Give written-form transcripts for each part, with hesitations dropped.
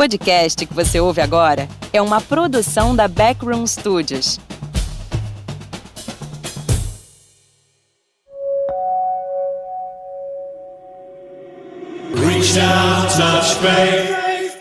podcast que você ouve agora é uma produção da Backroom Studios. Reach down, touch faith.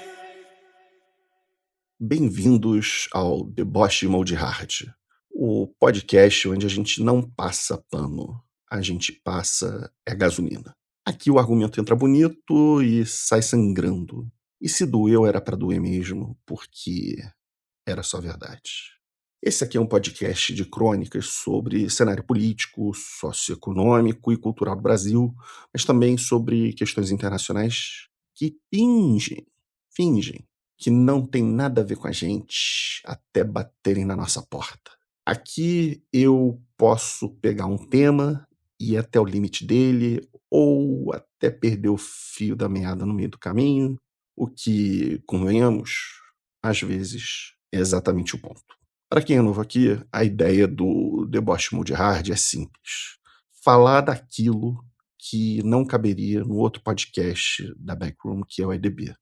Bem-vindos ao Deboche Mode Hard, o podcast onde a gente não passa pano, a gente passa gasolina. Aqui o argumento entra bonito e sai sangrando. E se doeu era pra doer mesmo, porque era só verdade. Esse aqui é um podcast de crônicas sobre cenário político, socioeconômico e cultural do Brasil, mas também sobre questões internacionais que fingem que não tem nada a ver com a gente até baterem na nossa porta. Aqui eu posso pegar um tema e ir até o limite dele, ou até perder o fio da meada no meio do caminho, o que, convenhamos, às vezes é exatamente o ponto. Para quem é novo aqui, a ideia do Deboche Mode Hard é simples. Falar daquilo que não caberia no outro podcast da Backroom, que é o EDB.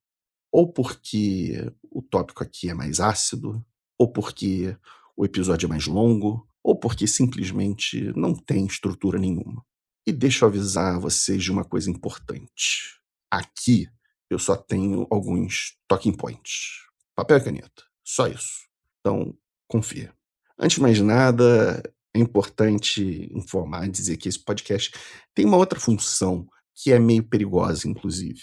Ou porque o tópico aqui é mais ácido, ou porque o episódio é mais longo, ou porque simplesmente não tem estrutura nenhuma. E deixa eu avisar vocês de uma coisa importante. Aqui eu só tenho alguns talking points. Papel e caneta. Só isso. Então, confia. Antes de mais nada, é importante informar e dizer que esse podcast tem uma outra função que é meio perigosa, inclusive,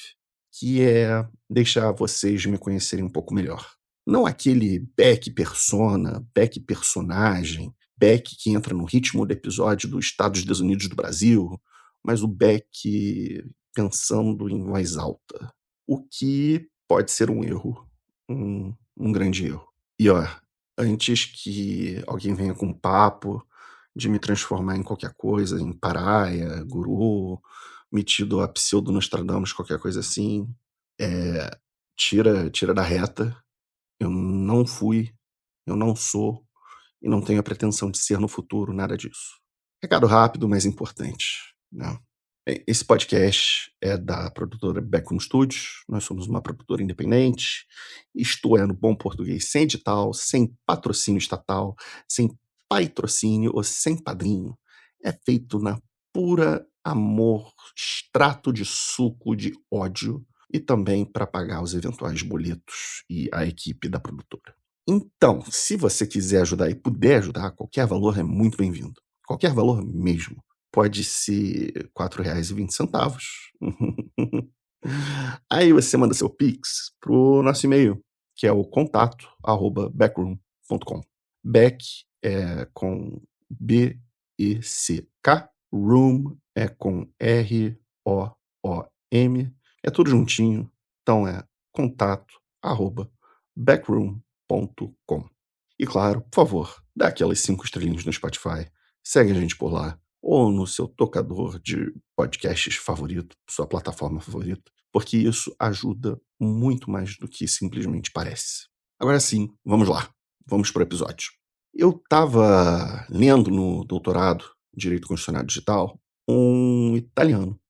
que é deixar vocês me conhecerem um pouco melhor. Não aquele back persona, back personagem, back que entra no ritmo do episódio dos Estados Unidos do Brasil, mas o back pensando em voz alta. O que pode ser um erro, um grande erro. E ó, antes que alguém venha com papo de me transformar em qualquer coisa, em paraia, guru, metido a pseudo Nostradamus, qualquer coisa assim, tira da reta. Eu não fui, eu não sou e não tenho a pretensão de ser no futuro, nada disso. Recado rápido, mas importante, né? Esse podcast é da produtora Backroom Studios. Nós somos uma produtora independente, isto é, no bom português, sem edital, sem patrocínio estatal, sem patrocínio ou sem padrinho. É feito na pura amor, extrato de suco de ódio e também para pagar os eventuais boletos e a equipe da produtora. Então, se você quiser ajudar e puder ajudar, qualquer valor é muito bem-vindo. Qualquer valor mesmo. Pode ser R$ 4,20. Aí você manda seu Pix pro nosso e-mail, que é o contato@backroom.com. Back é com B-E-C-K, room é com R-O-O-M, é tudo juntinho, então é contato@backroom.com. E claro, por favor, dá aquelas 5 estrelinhas no Spotify, segue a gente por lá, ou no seu tocador de podcasts favorito, sua plataforma favorita, porque isso ajuda muito mais do que simplesmente parece. Agora sim, vamos lá, vamos pro episódio. Eu estava lendo no doutorado em Direito Constitucional Digital um italiano.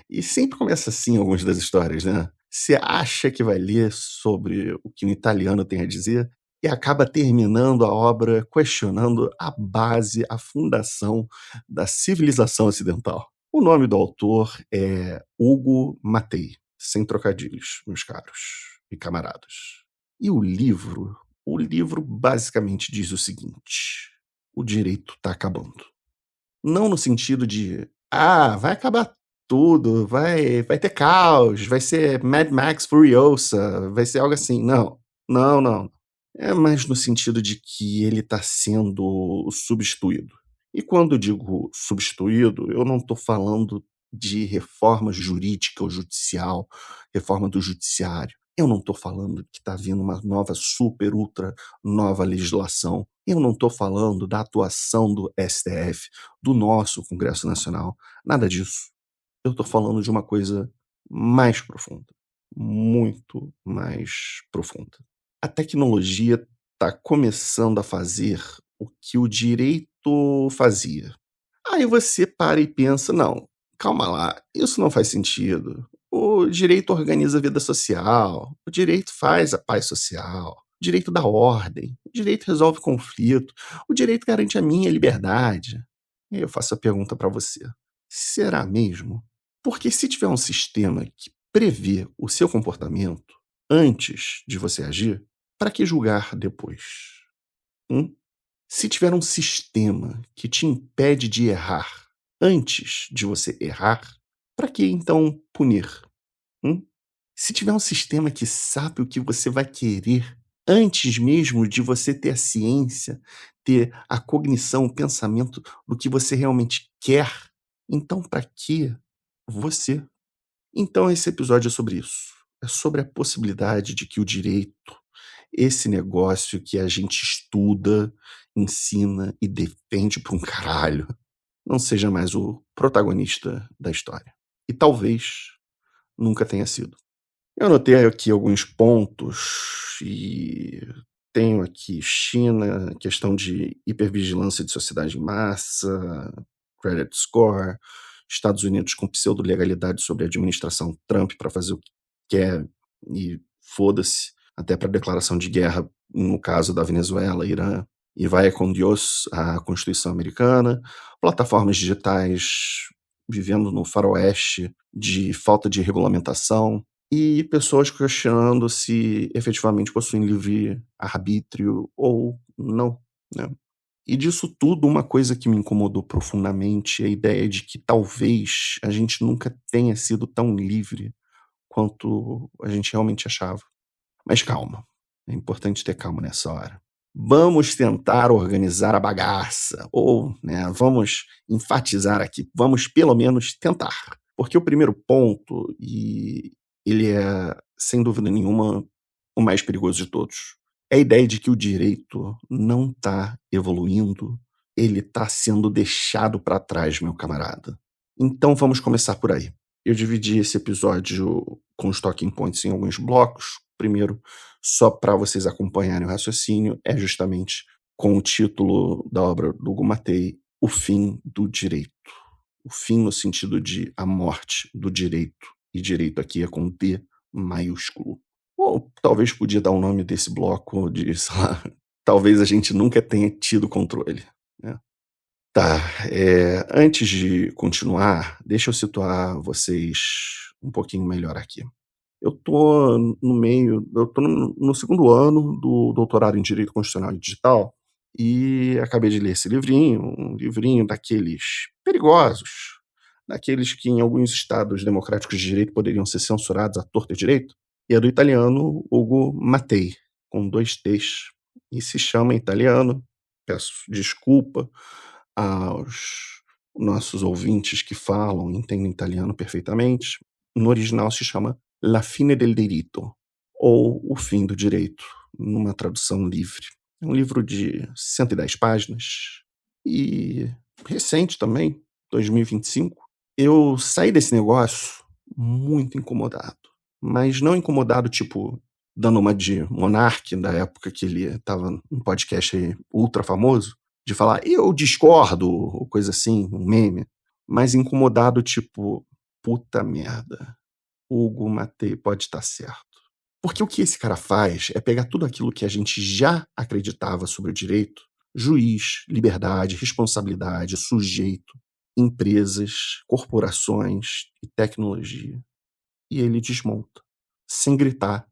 E sempre começa assim algumas das histórias, né? Você acha que vai ler sobre o que um italiano tem a dizer e acaba terminando a obra questionando a base, a fundação da civilização ocidental. O nome do autor é Ugo Mattei, sem trocadilhos, meus caros e camaradas. E o livro basicamente diz o seguinte: o direito está acabando. Não no sentido de, vai acabar tudo, vai ter caos, vai ser Mad Max Furiosa, vai ser algo assim. Não. É mais no sentido de que ele está sendo substituído. E quando eu digo substituído, eu não estou falando de reforma jurídica ou judicial, reforma do judiciário. Eu não estou falando que está vindo uma nova super, ultra, nova legislação. Eu não estou falando da atuação do STF, do nosso Congresso Nacional. Nada disso. Eu estou falando de uma coisa mais profunda. Muito mais profunda. A tecnologia está começando a fazer o que o direito fazia. Aí você para e pensa, não, calma lá, isso não faz sentido. O direito organiza a vida social, o direito faz a paz social, o direito dá ordem, o direito resolve conflito, o direito garante a minha liberdade. E aí eu faço a pergunta para você: será mesmo? Porque se tiver um sistema que prevê o seu comportamento antes de você agir, para que julgar depois? Hum? Se tiver um sistema que te impede de errar antes de você errar, para que então punir? Hum? Se tiver um sistema que sabe o que você vai querer antes mesmo de você ter a ciência, ter a cognição, o pensamento do que você realmente quer, então para que você? Então esse episódio é sobre isso. É sobre a possibilidade de que o direito, esse negócio que a gente estuda, ensina e defende para um caralho, não seja mais o protagonista da história. E talvez nunca tenha sido. Eu anotei aqui alguns pontos e tenho aqui China, questão de hipervigilância de sociedade em massa, credit score, Estados Unidos com pseudo-legalidade sobre a administração Trump para fazer o que quer e foda-se, até para declaração de guerra no caso da Venezuela, Irã, e vai com Deus a Constituição Americana, plataformas digitais vivendo no faroeste de falta de regulamentação, e pessoas questionando se efetivamente possuem livre-arbítrio ou não, né? E disso tudo, uma coisa que me incomodou profundamente é a ideia de que talvez a gente nunca tenha sido tão livre quanto a gente realmente achava. Mas calma, é importante ter calma nessa hora. Vamos tentar organizar a bagaça, ou, né, vamos enfatizar aqui, vamos pelo menos tentar. Porque o primeiro ponto, e ele é, sem dúvida nenhuma, o mais perigoso de todos, é a ideia de que o direito não está evoluindo, ele está sendo deixado para trás, meu camarada. Então vamos começar por aí. Eu dividi esse episódio com os talking points em alguns blocos. Primeiro, só para vocês acompanharem o raciocínio, é justamente com o título da obra do Hugo Matei, O Fim do Direito. O fim no sentido de a morte do direito, e direito aqui é com D maiúsculo. Ou talvez podia dar o nome desse bloco de, sei lá, talvez a gente nunca tenha tido controle, né? Tá, antes de continuar, deixa eu situar vocês um pouquinho melhor aqui. Eu tô no segundo ano do doutorado em Direito Constitucional e Digital e acabei de ler esse livrinho, um livrinho daqueles perigosos, daqueles que em alguns estados democráticos de direito poderiam ser censurados à torta e direito, e é do italiano Ugo Mattei, com 2 T's, e se chama em italiano, peço desculpa aos nossos ouvintes que falam e entendem italiano perfeitamente, no original se chama La fine del diritto, ou O Fim do Direito, numa tradução livre. É um livro de 110 páginas e recente também, 2025. Eu saí desse negócio muito incomodado, mas não incomodado tipo dando uma de Monark, da época que ele estava num podcast ultra famoso, de falar eu discordo, ou coisa assim, um meme, mas incomodado tipo, puta merda, Hugo Matei pode estar certo. Porque o que esse cara faz é pegar tudo aquilo que a gente já acreditava sobre o direito, juiz, liberdade, responsabilidade, sujeito, empresas, corporações e tecnologia, e ele desmonta, sem gritar,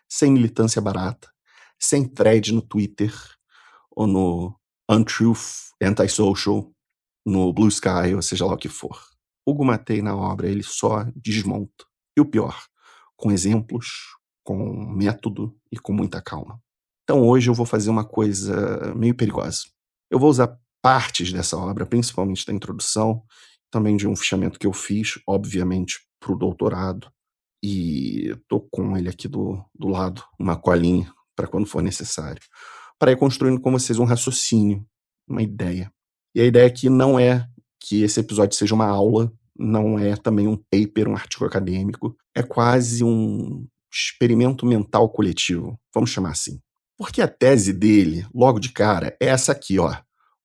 sem militância barata, sem thread no Twitter ou no Untruth, Antisocial, no Blue Sky, ou seja lá o que for. Hugo Matei na obra, ele só desmonta. E o pior, com exemplos, com método e com muita calma. Então hoje eu vou fazer uma coisa meio perigosa. Eu vou usar partes dessa obra, principalmente da introdução, também de um fichamento que eu fiz, obviamente, para o doutorado, e estou com ele aqui do lado, uma colinha, para quando for necessário, para ir construindo com vocês um raciocínio, uma ideia. E a ideia aqui não é que esse episódio seja uma aula, não é também um paper, um artigo acadêmico, é quase um experimento mental coletivo, vamos chamar assim. Porque a tese dele, logo de cara, é essa aqui, ó.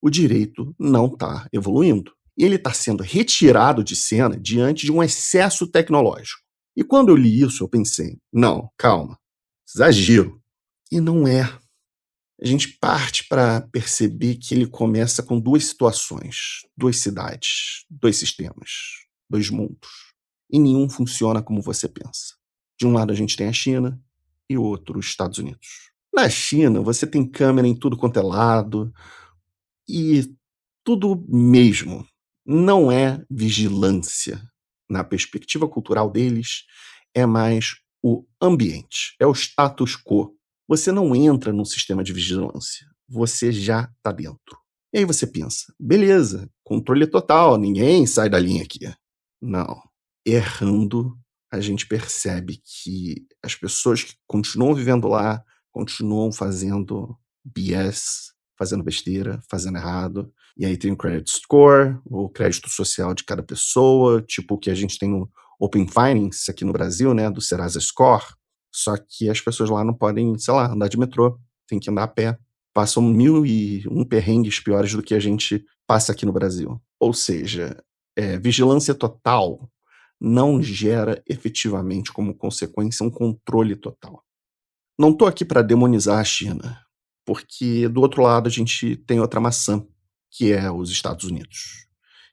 O direito não está evoluindo. E ele está sendo retirado de cena diante de um excesso tecnológico. E quando eu li isso, eu pensei, não, calma, exagero. E não é. A gente parte para perceber que ele começa com duas situações, duas cidades, dois sistemas, dois mundos. E nenhum funciona como você pensa. De um lado a gente tem a China e o outro os Estados Unidos. Na China, você tem câmera em tudo quanto é lado e tudo mesmo. Não é vigilância. Na perspectiva cultural deles, é mais o ambiente, é o status quo. Você não entra num sistema de vigilância, você já está dentro. E aí você pensa, beleza, controle total, ninguém sai da linha aqui. Não. Errando, a gente percebe que as pessoas que continuam vivendo lá, continuam fazendo BS, fazendo besteira, fazendo errado. E aí tem o credit score, o crédito social de cada pessoa, tipo o que a gente tem no Open Finance aqui no Brasil, né, do Serasa Score. Só que as pessoas lá não podem, sei lá, andar de metrô, tem que andar a pé. Passam 1001 perrengues piores do que a gente passa aqui no Brasil. Ou seja, vigilância total não gera efetivamente como consequência um controle total. Não estou aqui para demonizar a China, porque do outro lado a gente tem outra maçã, que é os Estados Unidos.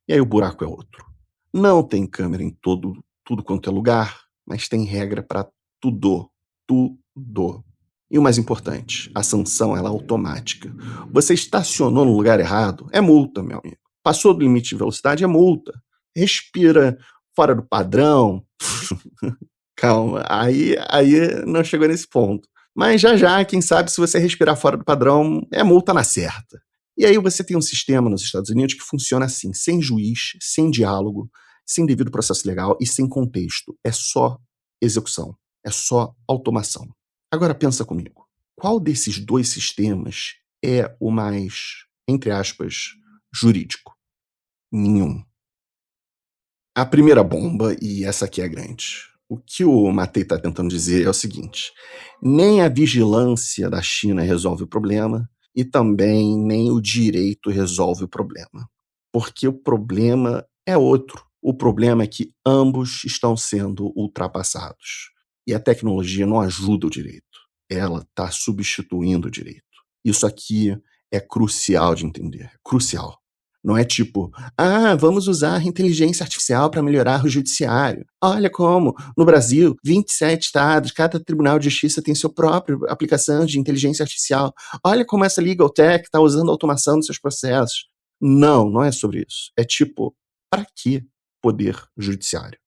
E aí o buraco é outro. Não tem câmera em tudo quanto é lugar, mas tem regra para tudo. Tudo. E o mais importante, a sanção ela é automática. Você estacionou no lugar errado, é multa, meu amigo. Passou do limite de velocidade, é multa. Respira fora do padrão. Calma, aí não chegou nesse ponto. Mas já, quem sabe, se você respirar fora do padrão, é multa na certa. E aí você tem um sistema nos Estados Unidos que funciona assim, sem juiz, sem diálogo, sem devido processo legal e sem contexto. É só execução, é só automação. Agora pensa comigo, qual desses dois sistemas é o mais, entre aspas, jurídico? Nenhum. A primeira bomba, e essa aqui é grande. O que o Matei está tentando dizer é o seguinte: nem a vigilância da China resolve o problema e também nem o direito resolve o problema. Porque o problema é outro. O problema é que ambos estão sendo ultrapassados. E a tecnologia não ajuda o direito. Ela está substituindo o direito. Isso aqui é crucial de entender. Crucial. Não é tipo, vamos usar inteligência artificial para melhorar o judiciário. Olha como, no Brasil, 27 estados, cada tribunal de justiça tem sua própria aplicação de inteligência artificial. Olha como essa legal tech está usando automação nos seus processos. Não é sobre isso. É tipo, para que poder judiciário?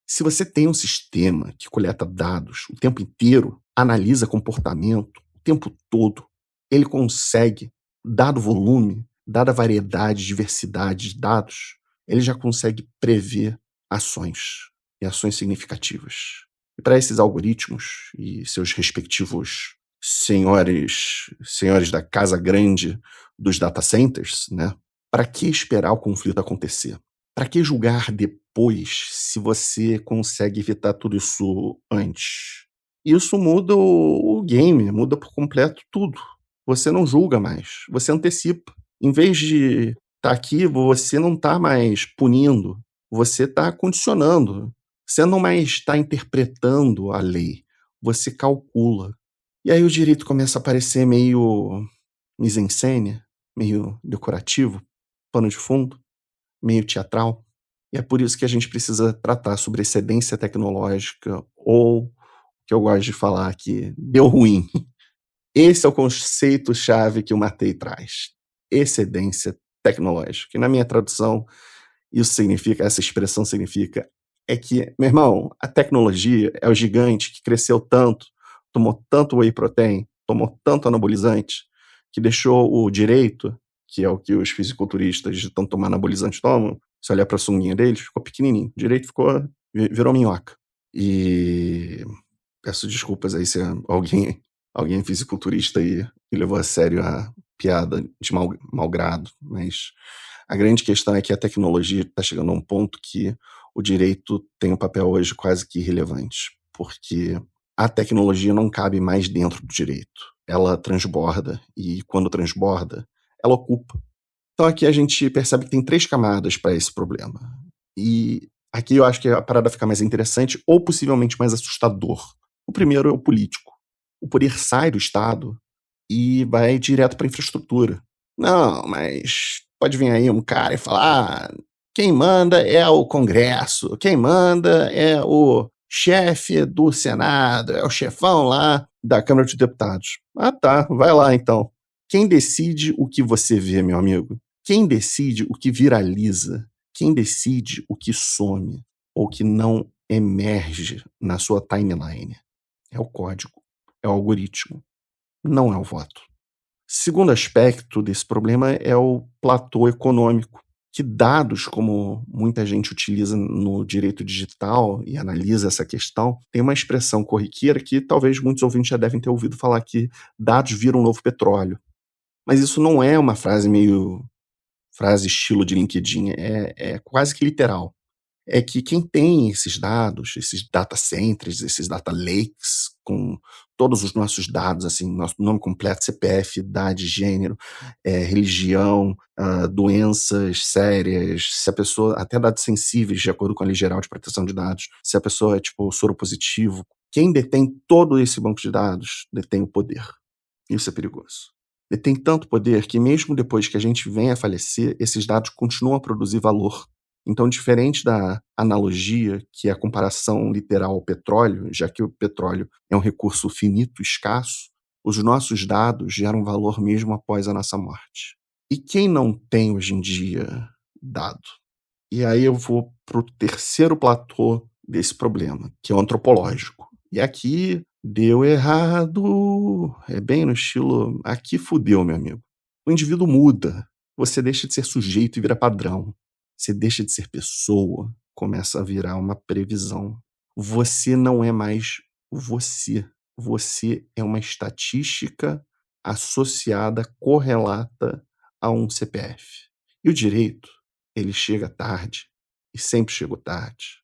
Se você tem um sistema que coleta dados o tempo inteiro, analisa comportamento o tempo todo, ele consegue, dado o volume, dada a variedade, diversidade de dados, ele já consegue prever ações, e ações significativas. E para esses algoritmos e seus respectivos senhores da casa grande dos data centers, né? Para que esperar o conflito acontecer? Para que julgar depois se você consegue evitar tudo isso antes? Isso muda o game, muda por completo tudo. Você não julga mais, você antecipa. Em vez de estar aqui, você não está mais punindo, você está condicionando. Você não mais está interpretando a lei, você calcula. E aí o direito começa a parecer meio mise-en-scène, meio decorativo, pano de fundo, meio teatral. E é por isso que a gente precisa tratar sobre excedência tecnológica, ou, que eu gosto de falar aqui, deu ruim. Esse é o conceito-chave que o Matei traz. Excedência tecnológica. E na minha tradução, essa expressão significa, é que, meu irmão, a tecnologia é o gigante que cresceu tanto, tomou tanto whey protein, tomou tanto anabolizante, que deixou o direito, que é o que os fisiculturistas de tanto tomar anabolizante tomam, se olhar para a sunguinha deles, ficou pequenininho. O direito virou minhoca. E peço desculpas aí se alguém fisiculturista aí e levou a sério a piada de mau grado, mas a grande questão é que a tecnologia está chegando a um ponto que o direito tem um papel hoje quase que irrelevante, porque a tecnologia não cabe mais dentro do direito. Ela transborda, e quando transborda, ela ocupa. Então aqui a gente percebe que tem 3 camadas para esse problema. E Aqui eu acho que a parada fica mais interessante ou possivelmente mais assustador. O primeiro é o político. O poder sai do Estado e vai direto para a infraestrutura. Não, mas pode vir aí um cara e falar: quem manda é o Congresso, quem manda é o chefe do Senado, é o chefão lá da Câmara de Deputados. Ah, tá, vai lá então. Quem decide o que você vê, meu amigo? Quem decide o que viraliza? Quem decide o que some ou que não emerge na sua timeline? É o código, é o algoritmo, não é o voto. Segundo aspecto desse problema é o platô econômico, que dados, como muita gente utiliza no direito digital e analisa essa questão, tem uma expressão corriqueira que talvez muitos ouvintes já devem ter ouvido falar que dados viram um novo petróleo. Mas isso não é uma frase estilo de LinkedIn, é quase que literal. É que quem tem esses dados, esses data centers, esses data lakes, com todos os nossos dados, assim, nosso nome completo, CPF, idade, gênero, religião, doenças sérias, se a pessoa, até dados sensíveis, de acordo com a Lei Geral de Proteção de Dados, se a pessoa é, tipo, soropositivo, quem detém todo esse banco de dados detém o poder. Isso é perigoso. Detém tanto poder que mesmo depois que a gente venha a falecer, esses dados continuam a produzir valor. Então, diferente da analogia, que é a comparação literal ao petróleo, já que o petróleo é um recurso finito, escasso, os nossos dados geram valor mesmo após a nossa morte. E quem não tem hoje em dia dado? E aí eu vou para o terceiro platô desse problema, que é o antropológico. E aqui deu errado. É bem no estilo, aqui fudeu, meu amigo. O indivíduo muda. Você deixa de ser sujeito e vira padrão. Você deixa de ser pessoa, começa a virar uma previsão. Você não é mais você. Você é uma estatística associada, correlata a um CPF. E o direito, ele chega tarde e sempre chegou tarde.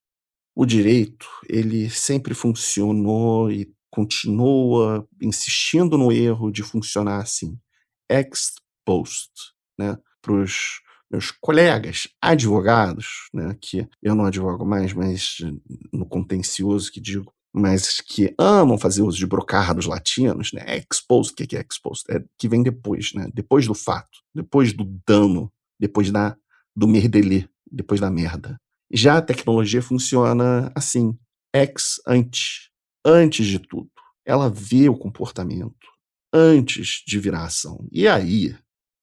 O direito, ele sempre funcionou e continua insistindo no erro de funcionar assim, ex post, né? Para os meus colegas advogados, né? Que eu não advogo mais, mas no contencioso que digo, mas que amam fazer uso de brocardos latinos, né? Ex post, o que é ex post? É que vem depois, né? Depois do fato, depois do dano, depois do merdelê, depois da merda. Já a tecnologia funciona assim, ex ante, antes de tudo. Ela vê o comportamento antes de virar ação. E aí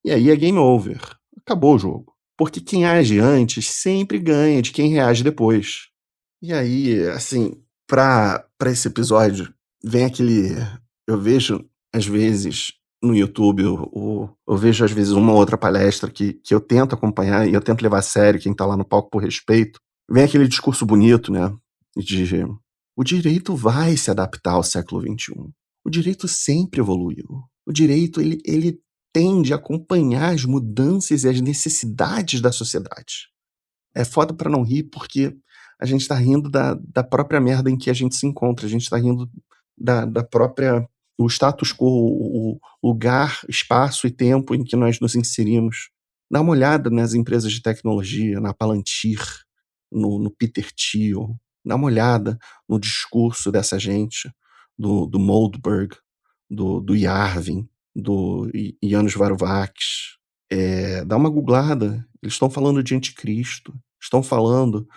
é game over. Acabou o jogo. Porque quem age antes sempre ganha de quem reage depois. E aí, assim, pra esse episódio, vem aquele. Eu vejo, às vezes, no YouTube, eu vejo, às vezes, uma ou outra palestra que eu tento acompanhar e eu tento levar a sério quem tá lá no palco por respeito. Vem aquele discurso bonito, né? De o direito vai se adaptar ao século XXI. O direito sempre evoluiu. O direito, ele tende a acompanhar as mudanças e as necessidades da sociedade. É foda pra não rir, porque a gente tá rindo da própria merda em que a gente se encontra. A gente tá rindo da própria... o status quo, o lugar, espaço e tempo em que nós nos inserimos. Dá uma olhada nas empresas de tecnologia, na Palantir, no Peter Thiel. Dá uma olhada no discurso dessa gente, do Moldberg, do Yarvin, do Janusz Varoufakis. Dá uma googlada. Eles estão falando de anticristo, estão falando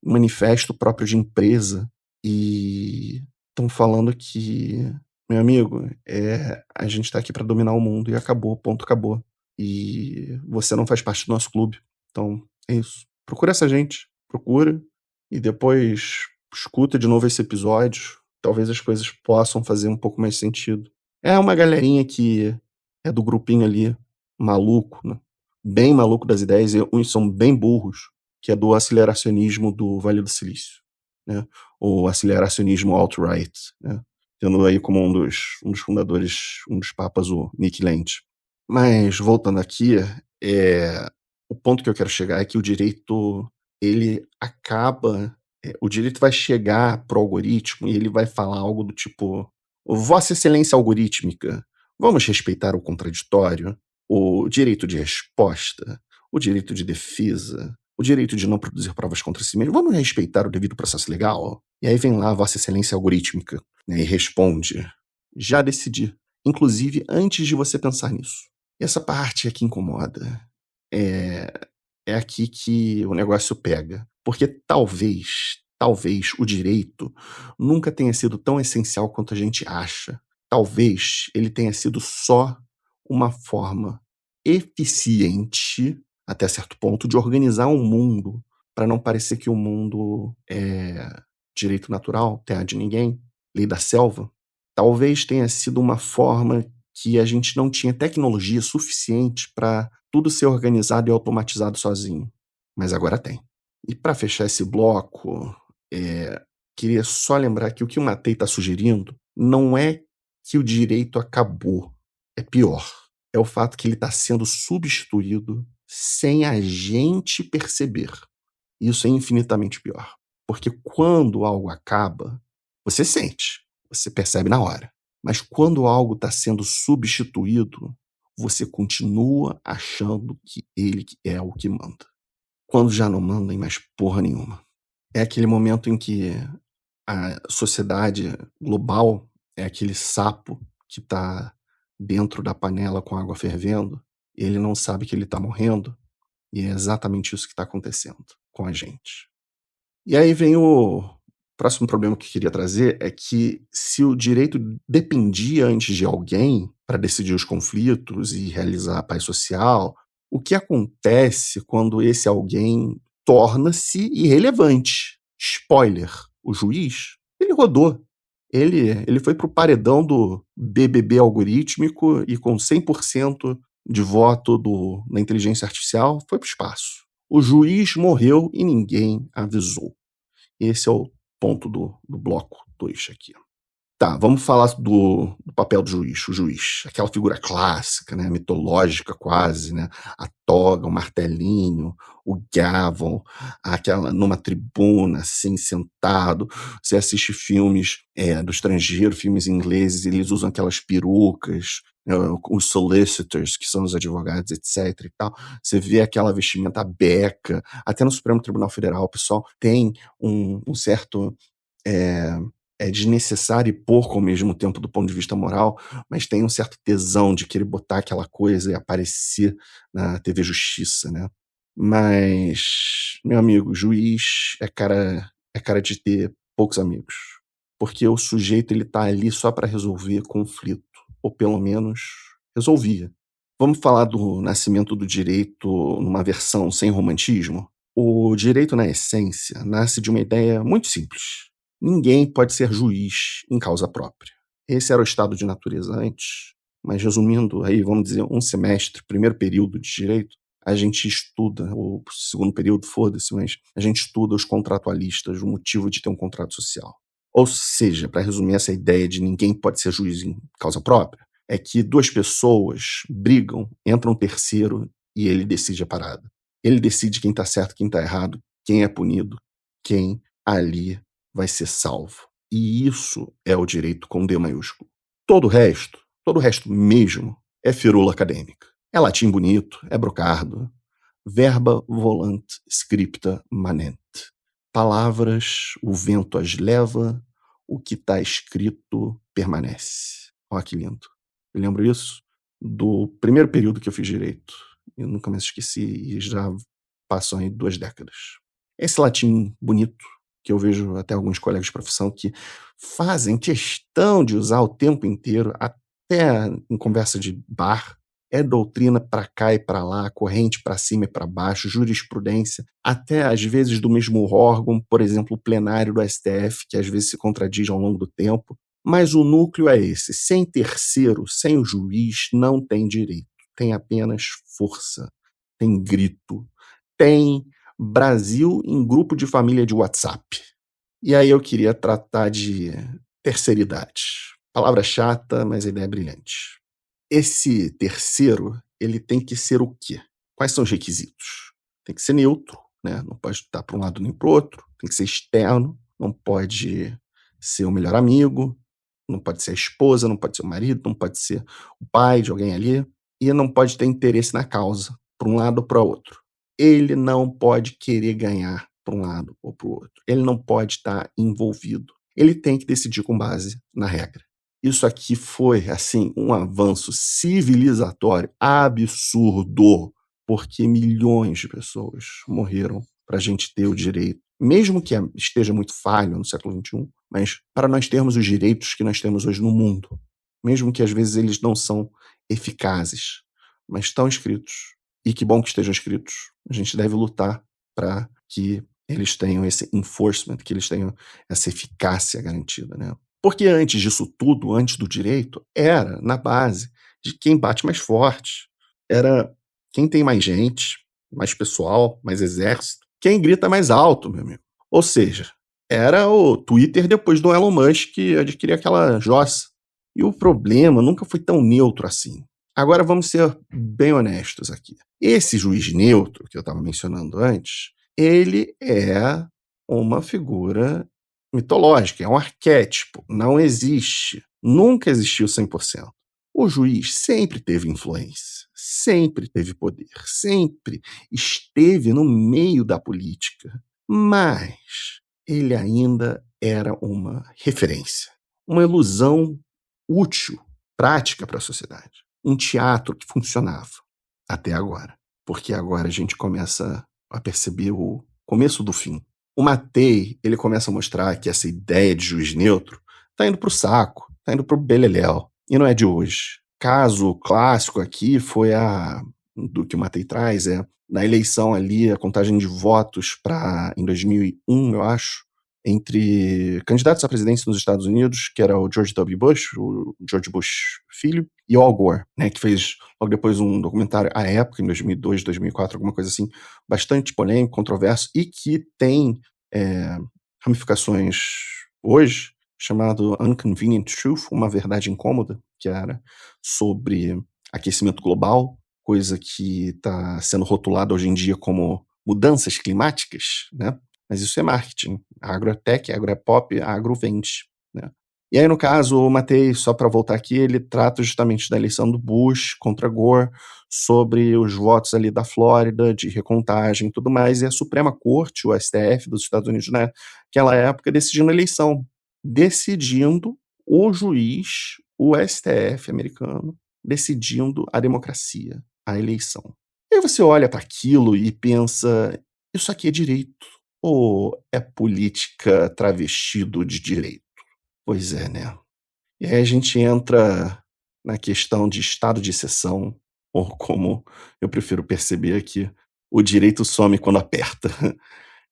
manifesto próprio de empresa e estão falando que, meu amigo, a gente está aqui para dominar o mundo e acabou, ponto, acabou. E você não faz parte do nosso clube. Então, é isso. Procura essa gente, procura, e depois escuta de novo esse episódio. Talvez as coisas possam fazer um pouco mais sentido. É uma galerinha que é do grupinho ali, maluco, né? Bem maluco das ideias, e uns são bem burros, que é do aceleracionismo do Vale do Silício, né? O aceleracionismo alt-right, né? Tendo aí como um dos fundadores, um dos papas, o Nick Land. Mas, voltando aqui, o ponto que eu quero chegar é que o direito, ele acaba... o direito vai chegar pro algoritmo e ele vai falar algo do tipo: Vossa Excelência Algorítmica, vamos respeitar o contraditório, o direito de resposta, o direito de defesa, o direito de não produzir provas contra si mesmo, vamos respeitar o devido processo legal? E aí vem lá a Vossa Excelência algorítmica, né, e responde, já decidi, inclusive antes de você pensar nisso. E essa parte aqui incomoda. É aqui que o negócio pega. Porque talvez o direito nunca tenha sido tão essencial quanto a gente acha. Talvez ele tenha sido só uma forma eficiente, até certo ponto, de organizar um mundo para não parecer que o mundo é direito natural, terra de ninguém, lei da selva. Talvez tenha sido uma forma que a gente não tinha tecnologia suficiente para tudo ser organizado e automatizado sozinho. Mas agora tem. E para fechar esse bloco, queria só lembrar que o que o Matei está sugerindo não é que o direito acabou. É pior. É o fato que ele está sendo substituído sem a gente perceber. Isso é infinitamente pior. Porque quando algo acaba, você sente, você percebe na hora. Mas quando algo está sendo substituído, você continua achando que ele é o que manda. Quando já não manda em mais porra nenhuma. É aquele momento em que a sociedade global é aquele sapo que está dentro da panela com água fervendo, e ele não sabe que ele está morrendo, e é exatamente isso que está acontecendo com a gente. E aí vem o próximo problema que eu queria trazer, é que se o direito dependia antes de alguém para decidir os conflitos e realizar a paz social, o que acontece quando esse alguém torna-se irrelevante? Spoiler, o juiz, ele rodou. Ele foi pro paredão do BBB algorítmico e com 100% de voto na inteligência artificial foi pro espaço. O juiz morreu e ninguém avisou. Esse é o ponto do bloco 2 aqui. Tá, vamos falar do papel do juiz. O juiz, aquela figura clássica, né, mitológica quase, né, a toga, o martelinho, o gavel, aquela numa tribuna, assim, sentado. Você assiste filmes do estrangeiro, filmes ingleses, eles usam aquelas perucas, os solicitors, que são os advogados, etc e tal. Você vê aquela vestimenta beca, até no Supremo Tribunal Federal, o pessoal tem um certo... É desnecessário e porco ao mesmo tempo do ponto de vista moral, mas tem um certo tesão de querer botar aquela coisa e aparecer na TV Justiça, né? Mas, meu amigo, juiz é cara de ter poucos amigos. Porque o sujeito ele tá ali só para resolver conflito, ou pelo menos resolvia. Vamos falar do nascimento do direito numa versão sem romantismo? O direito, na essência, nasce de uma ideia muito simples. Ninguém pode ser juiz em causa própria. Esse era o estado de natureza antes, mas resumindo aí, vamos dizer, um semestre, primeiro período de direito, a gente estuda, ou segundo período, foda-se, mas a gente estuda os contratualistas, o motivo de ter um contrato social. Ou seja, para resumir essa ideia de ninguém pode ser juiz em causa própria, é que duas pessoas brigam, entra um terceiro e ele decide a parada. Ele decide quem tá certo, quem tá errado, quem é punido, quem ali vai ser salvo. E isso é o direito com D maiúsculo. Todo o resto mesmo, é firula acadêmica. É latim bonito, é brocardo. Verba volant scripta manent. Palavras, o vento as leva, o que está escrito permanece. Olha que lindo. Eu lembro isso do primeiro período que eu fiz direito. Eu nunca mais esqueci e já passam aí 2 décadas. Esse latim bonito, que eu vejo até alguns colegas de profissão que fazem questão de usar o tempo inteiro, até em conversa de bar, é doutrina para cá e para lá, corrente para cima e para baixo, jurisprudência, até às vezes do mesmo órgão, por exemplo, o plenário do STF, que às vezes se contradiz ao longo do tempo, mas o núcleo é esse, sem terceiro, sem o juiz, não tem direito, tem apenas força, tem grito, tem Brasil em grupo de família de WhatsApp. E aí eu queria tratar de terceira idade. Palavra chata, mas a ideia é brilhante. Esse terceiro, ele tem que ser o quê? Quais são os requisitos? Tem que ser neutro, né? Não pode estar para um lado nem para o outro. Tem que ser externo, não pode ser o melhor amigo, não pode ser a esposa, não pode ser o marido, não pode ser o pai de alguém ali, e não pode ter interesse na causa, para um lado ou para outro. ele não pode querer ganhar para um lado ou para o outro. Ele não pode estar envolvido. Ele tem que decidir com base na regra. Isso aqui foi, assim, um avanço civilizatório absurdo, porque milhões de pessoas morreram para a gente ter o direito, mesmo que esteja muito falho no século XXI, mas para nós termos os direitos que nós temos hoje no mundo, mesmo que às vezes eles não são eficazes, mas estão escritos. E que bom que estejam escritos. A gente deve lutar para que eles tenham esse enforcement, que eles tenham essa eficácia garantida, né? Porque antes disso tudo, antes do direito, era na base de quem bate mais forte. Era quem tem mais gente, mais pessoal, mais exército, quem grita mais alto, meu amigo. Ou seja, era o Twitter depois do Elon Musk que adquirir aquela jossa. E o problema nunca foi tão neutro assim. Agora vamos ser bem honestos aqui. Esse juiz neutro que eu estava mencionando antes, ele é uma figura mitológica, é um arquétipo, não existe, nunca existiu 100%. O juiz sempre teve influência, sempre teve poder, sempre esteve no meio da política, mas ele ainda era uma referência, uma ilusão útil, prática para a sociedade, um teatro que funcionava até agora, porque agora a gente começa a perceber o começo do fim. O Matei, ele começa a mostrar que essa ideia de juiz neutro tá indo pro saco, tá indo pro beleléu, e não é de hoje. Caso clássico aqui foi do que o Matei traz, na eleição ali, a contagem de votos em 2001, eu acho, entre candidatos à presidência nos Estados Unidos, que era o George W. Bush, o George Bush filho, e o Al Gore, né, que fez logo depois um documentário à época, em 2002, 2004, alguma coisa assim, bastante polêmico, controverso, e que tem ramificações hoje, chamado Unconvenient Truth, uma verdade incômoda, que era sobre aquecimento global, coisa que está sendo rotulada hoje em dia como mudanças climáticas, né? Mas isso é marketing. Agro é tech, agro é pop, agro vende, né? E aí, no caso, o Matei, só para voltar aqui, ele trata justamente da eleição do Bush contra Gore, sobre os votos ali da Flórida, de recontagem e tudo mais, e a Suprema Corte, o STF dos Estados Unidos, naquela época, decidindo a eleição. Decidindo o juiz, o STF americano, decidindo a democracia, a eleição. E aí você olha para aquilo e pensa, isso aqui é direito ou é política travestido de direito? Pois é, né? E aí a gente entra na questão de estado de exceção, ou como eu prefiro perceber aqui, o direito some quando aperta.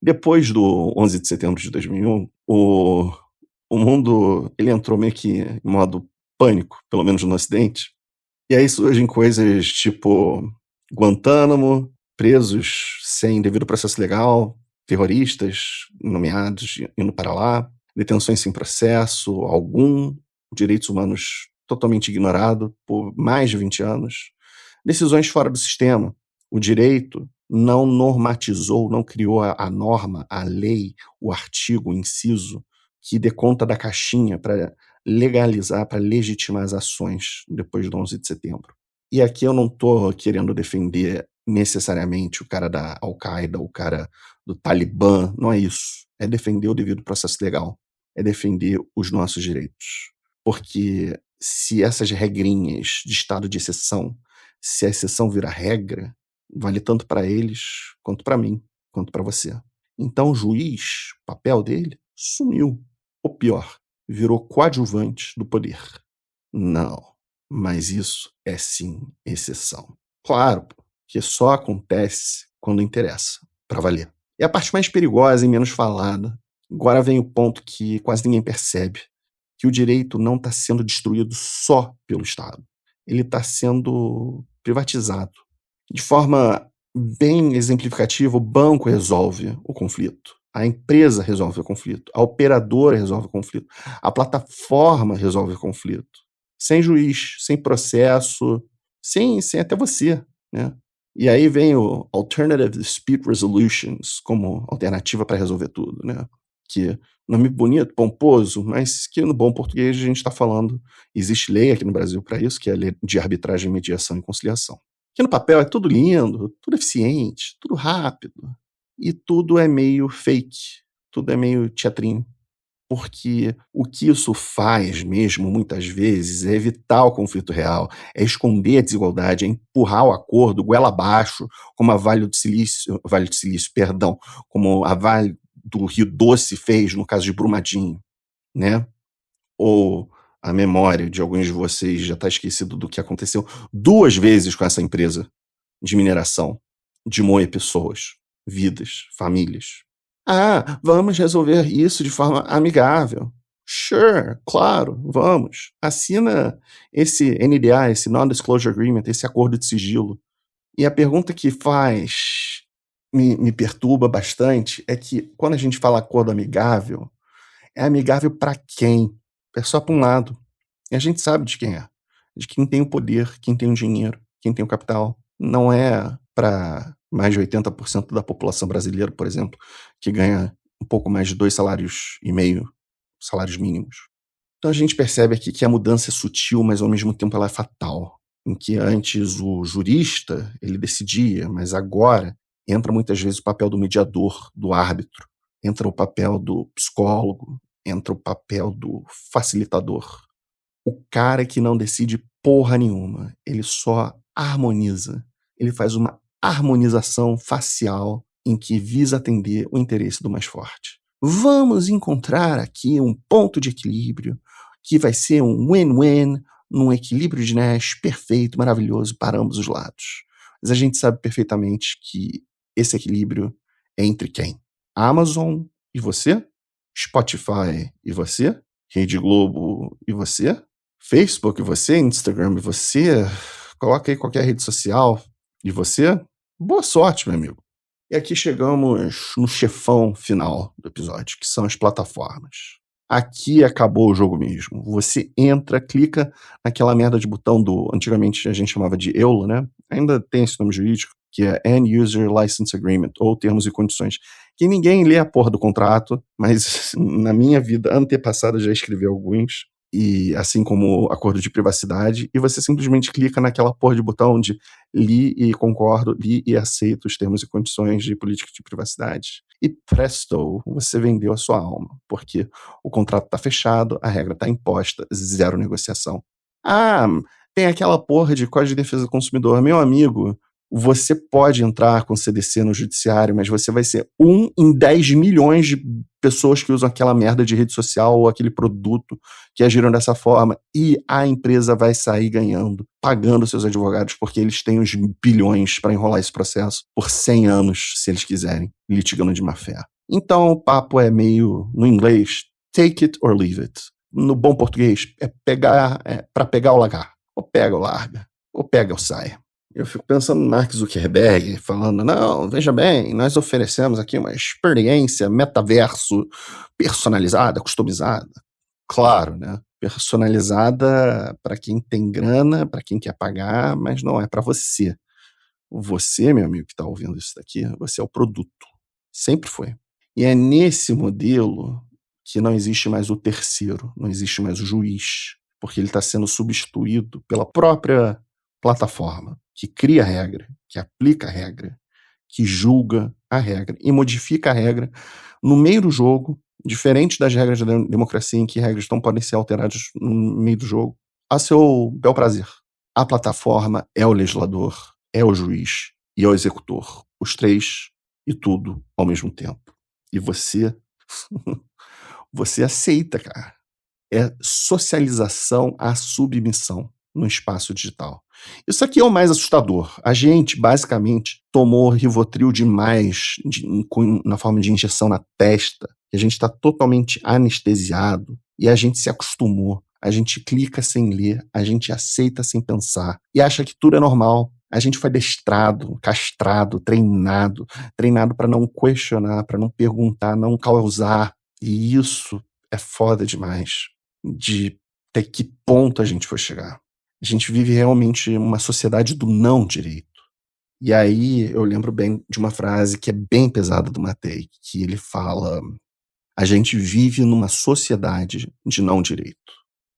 Depois do 11 de setembro de 2001, o mundo ele entrou meio que em modo pânico, pelo menos no Ocidente, e aí surgem coisas tipo Guantánamo, presos sem devido processo legal, terroristas nomeados indo para lá, detenções sem processo algum, direitos humanos totalmente ignorado por mais de 20 anos, decisões fora do sistema. O direito não normatizou, não criou a norma, a lei, o artigo, o inciso, que dê conta da caixinha para legalizar, para legitimar as ações depois do 11 de setembro. E aqui eu não estou querendo defender necessariamente o cara da Al-Qaeda, o cara do Talibã, não é isso. É defender o devido processo legal, é defender os nossos direitos. Porque se essas regrinhas de estado de exceção, se a exceção vira regra, vale tanto para eles, quanto para mim, quanto para você. Então o juiz, o papel dele, sumiu. Ou pior, virou coadjuvante do poder. Não, mas isso é sim exceção. Claro, que só acontece quando interessa, para valer. E a parte mais perigosa e menos falada, agora vem o ponto que quase ninguém percebe, que o direito não está sendo destruído só pelo Estado. Ele está sendo privatizado. De forma bem exemplificativa, o banco resolve o conflito, a empresa resolve o conflito, a operadora resolve o conflito, a plataforma resolve o conflito. Sem juiz, sem processo, sem até você, né? E aí vem o Alternative Dispute Resolutions como alternativa para resolver tudo, né? Que nome bonito, pomposo, mas que no bom português a gente está falando, existe lei aqui no Brasil para isso, que é a lei de arbitragem, mediação e conciliação, Que no papel é tudo lindo, tudo eficiente, tudo rápido. E tudo é meio fake, tudo é meio teatrinho. Porque o que isso faz mesmo, muitas vezes, é evitar o conflito real, é esconder a desigualdade, é empurrar o acordo goela abaixo, como a Vale do Silício, perdão, como a Vale do Rio Doce fez no caso de Brumadinho, né? Ou a memória de alguns de vocês já está esquecido do que aconteceu 2 vezes com essa empresa de mineração, de moer pessoas, vidas, famílias. Ah, vamos resolver isso de forma amigável. Sure, claro, vamos. Assina esse NDA, esse Non-Disclosure Agreement, esse acordo de sigilo. E a pergunta que me perturba bastante é que quando a gente fala acordo amigável, é amigável para quem? É só para um lado. E a gente sabe de quem é. De quem tem o poder, quem tem o dinheiro, quem tem o capital. Não é para mais de 80% da população brasileira, por exemplo, que ganha um pouco mais de 2,5 salários mínimos. Então a gente percebe aqui que a mudança é sutil, mas ao mesmo tempo ela é fatal. Em que antes o jurista, ele decidia, mas agora entra muitas vezes o papel do mediador, do árbitro. Entra o papel do psicólogo, entra o papel do facilitador. O cara que não decide porra nenhuma, ele só harmoniza. Ele faz uma harmonização facial em que visa atender o interesse do mais forte. Vamos encontrar aqui um ponto de equilíbrio que vai ser um win-win, num equilíbrio de Nash perfeito, maravilhoso para ambos os lados. Mas a gente sabe perfeitamente que esse equilíbrio é entre quem? Amazon e você? Spotify e você? Rede Globo e você? Facebook e você? Instagram e você? Coloca aí qualquer rede social e você? Boa sorte, meu amigo. E aqui chegamos no chefão final do episódio, que são as plataformas. Aqui acabou o jogo mesmo. Você entra, clica naquela merda de botão do... Antigamente a gente chamava de EULA, né? Ainda tem esse nome jurídico, que é End User License Agreement, ou Termos e Condições, que ninguém lê a porra do contrato, mas na minha vida antepassada já escrevi alguns, e assim como acordo de privacidade, e você simplesmente clica naquela porra de botão de li e concordo, li e aceito os termos e condições de política de privacidade. E presto, você vendeu a sua alma, porque o contrato está fechado, a regra está imposta, zero negociação. Ah, tem aquela porra de Código de Defesa do Consumidor. Meu amigo, você pode entrar com CDC no judiciário, mas você vai ser 1 em 10 milhões de pessoas que usam aquela merda de rede social ou aquele produto que agiram dessa forma, e a empresa vai sair ganhando, pagando seus advogados, porque eles têm os bilhões para enrolar esse processo por 100 anos, se eles quiserem, litigando de má fé. Então o papo é meio, no inglês, take it or leave it. No bom português, é para pegar ou largar. Ou pega ou larga, ou pega ou sai. Eu fico pensando no Mark Zuckerberg falando, não, veja bem, nós oferecemos aqui uma experiência metaverso personalizada, customizada. Claro, né? Personalizada para quem tem grana, para quem quer pagar, mas não é para você. Você, meu amigo que está ouvindo isso daqui, você é o produto. Sempre foi. E é nesse modelo que não existe mais o terceiro, não existe mais o juiz, porque ele está sendo substituído pela própria plataforma, que cria a regra, que aplica a regra, que julga a regra e modifica a regra no meio do jogo, diferente das regras da democracia, em que regras não podem ser alteradas no meio do jogo, a seu bel prazer. A plataforma é o legislador, é o juiz e é o executor. Os três e tudo ao mesmo tempo. E você... você aceita, cara. É socialização à submissão no espaço digital. Isso aqui é o mais assustador. A gente, basicamente, tomou Rivotril demais na forma de injeção na testa. A gente está totalmente anestesiado e a gente se acostumou. A gente clica sem ler, a gente aceita sem pensar e acha que tudo é normal. A gente foi destrado, castrado, treinado para não questionar, para não perguntar, não causar. E isso é foda demais de até que ponto a gente foi chegar. A gente vive realmente uma sociedade do não direito. E aí eu lembro bem de uma frase que é bem pesada do Matei, que ele fala: a gente vive numa sociedade de não direito,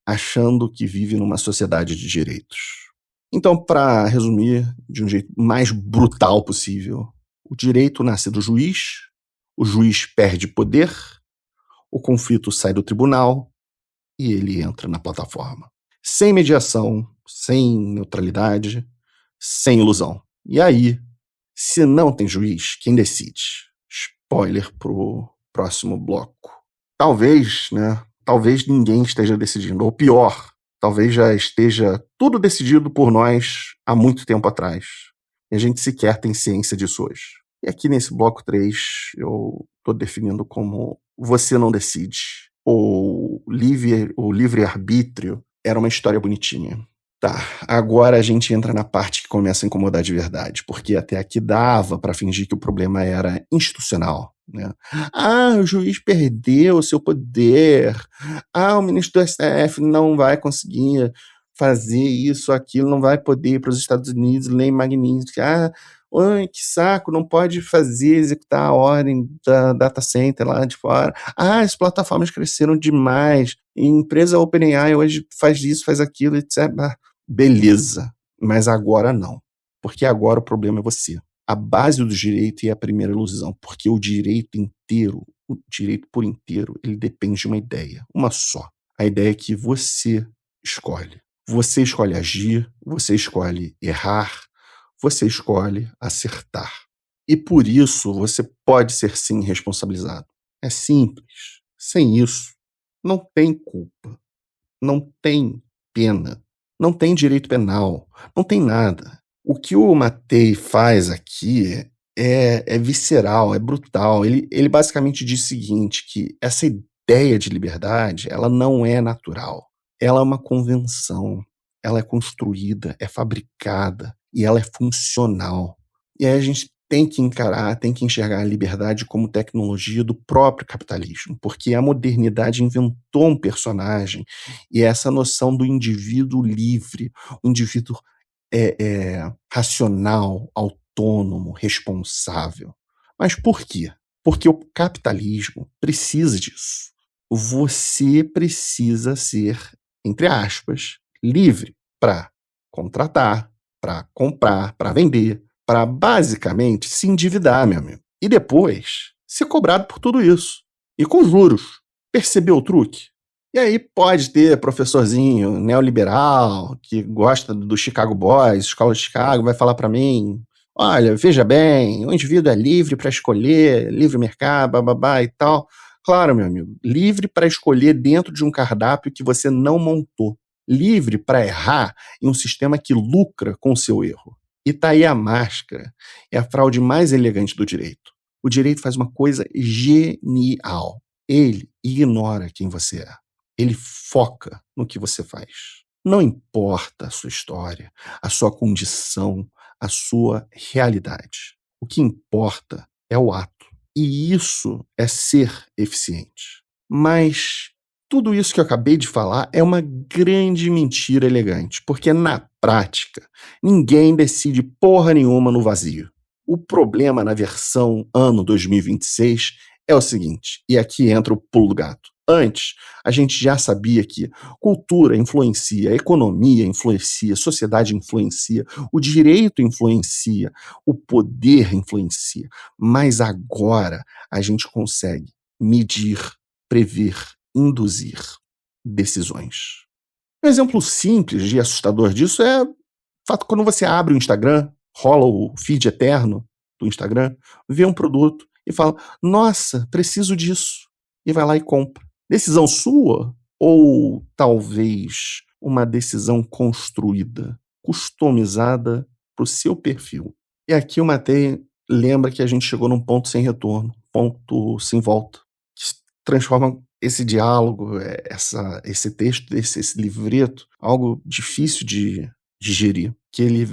achando que vive numa sociedade de direitos. Então, para resumir de um jeito mais brutal possível, o direito nasce do juiz, o juiz perde poder, o conflito sai do tribunal e ele entra na plataforma. Sem mediação, sem neutralidade, sem ilusão. E aí, se não tem juiz, quem decide? Spoiler pro próximo bloco. Talvez, né? Talvez ninguém esteja decidindo. Ou pior, talvez já esteja tudo decidido por nós há muito tempo atrás. E a gente sequer tem ciência disso hoje. E aqui nesse bloco 3, eu estou definindo como você não decide. Ou o livre-arbítrio era uma história bonitinha. Tá, agora a gente entra na parte que começa a incomodar de verdade, porque até aqui dava para fingir que o problema era institucional, né? Ah, o juiz perdeu o seu poder. Ah, o ministro do STF não vai conseguir fazer isso, aquilo, não vai poder ir para os Estados Unidos, lei magnífica. Ah, oi, que saco, não pode executar a ordem da data center lá de fora. Ah, as plataformas cresceram demais. Empresa OpenAI hoje faz isso, faz aquilo, etc. Beleza, mas agora não. Porque agora o problema é você. A base do direito é a primeira ilusão, porque o direito por inteiro, ele depende de uma ideia, uma só. A ideia é que você escolhe. Você escolhe agir, você escolhe errar, você escolhe acertar. E por isso você pode ser sim responsabilizado. É simples. Sem isso, não tem culpa, não tem pena, não tem direito penal, não tem nada. O que o Matei faz aqui é visceral, é brutal. Ele basicamente diz o seguinte, que essa ideia de liberdade, ela não é natural. Ela é uma convenção, ela é construída, é fabricada e ela é funcional. E aí a gente tem que enxergar a liberdade como tecnologia do próprio capitalismo, porque a modernidade inventou um personagem e essa noção do indivíduo livre, o indivíduo racional, autônomo, responsável. Mas por quê? Porque o capitalismo precisa disso. Você precisa ser, entre aspas, livre para contratar, para comprar, para vender, para basicamente se endividar, meu amigo. E depois ser cobrado por tudo isso. E com juros. Percebeu o truque? E aí pode ter professorzinho neoliberal que gosta do Chicago Boys, Escola de Chicago, vai falar para mim, olha, veja bem, o indivíduo é livre para escolher, livre mercado, bababá e tal. Claro, meu amigo, livre para escolher dentro de um cardápio que você não montou. Livre para errar em um sistema que lucra com o seu erro. E tá aí a máscara, é a fraude mais elegante do direito. O direito faz uma coisa genial. Ele ignora quem você é. Ele foca no que você faz. Não importa a sua história, a sua condição, a sua realidade. O que importa é o ato. E isso é ser eficiente. Mas tudo isso que eu acabei de falar é uma grande mentira elegante, porque na prática, ninguém decide porra nenhuma no vazio. O problema na versão ano 2026 é o seguinte, e aqui entra o pulo do gato. Antes, a gente já sabia que cultura influencia, economia influencia, sociedade influencia, o direito influencia, o poder influencia. Mas agora a gente consegue medir, prever, induzir decisões. Um exemplo simples e assustador disso é o fato que quando você abre o Instagram, rola o feed eterno do Instagram, vê um produto e fala, nossa, preciso disso. E vai lá e compra. Decisão sua? Ou talvez uma decisão construída, customizada para o seu perfil? E aqui o Matei lembra que a gente chegou num ponto sem retorno, ponto sem volta, que transforma esse diálogo, esse texto, esse livreto, algo difícil de digerir, que ele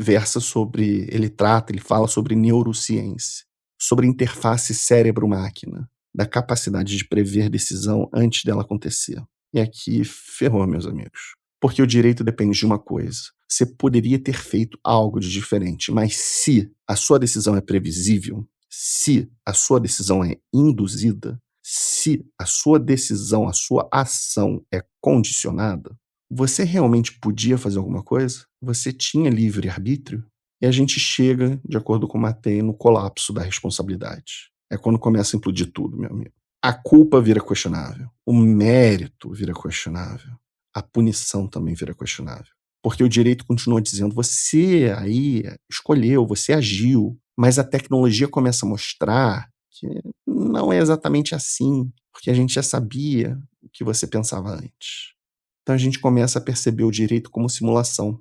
ele fala sobre neurociência, sobre interface cérebro-máquina, da capacidade de prever decisão antes dela acontecer. E aqui ferrou, meus amigos. Porque o direito depende de uma coisa. Você poderia ter feito algo de diferente, mas se a sua decisão é previsível, se a sua decisão é induzida, se a sua decisão, a sua ação é condicionada, Você realmente podia fazer alguma coisa? Você tinha livre-arbítrio? E a gente chega, de acordo com Matei, no colapso da responsabilidade. É quando começa a implodir tudo, meu amigo. A culpa vira questionável. O mérito vira questionável. A punição também vira questionável. Porque o direito continua dizendo, você aí escolheu, você agiu, mas a tecnologia começa a mostrar que não é exatamente assim, porque a gente já sabia o que você pensava antes. Então a gente começa a perceber o direito como simulação.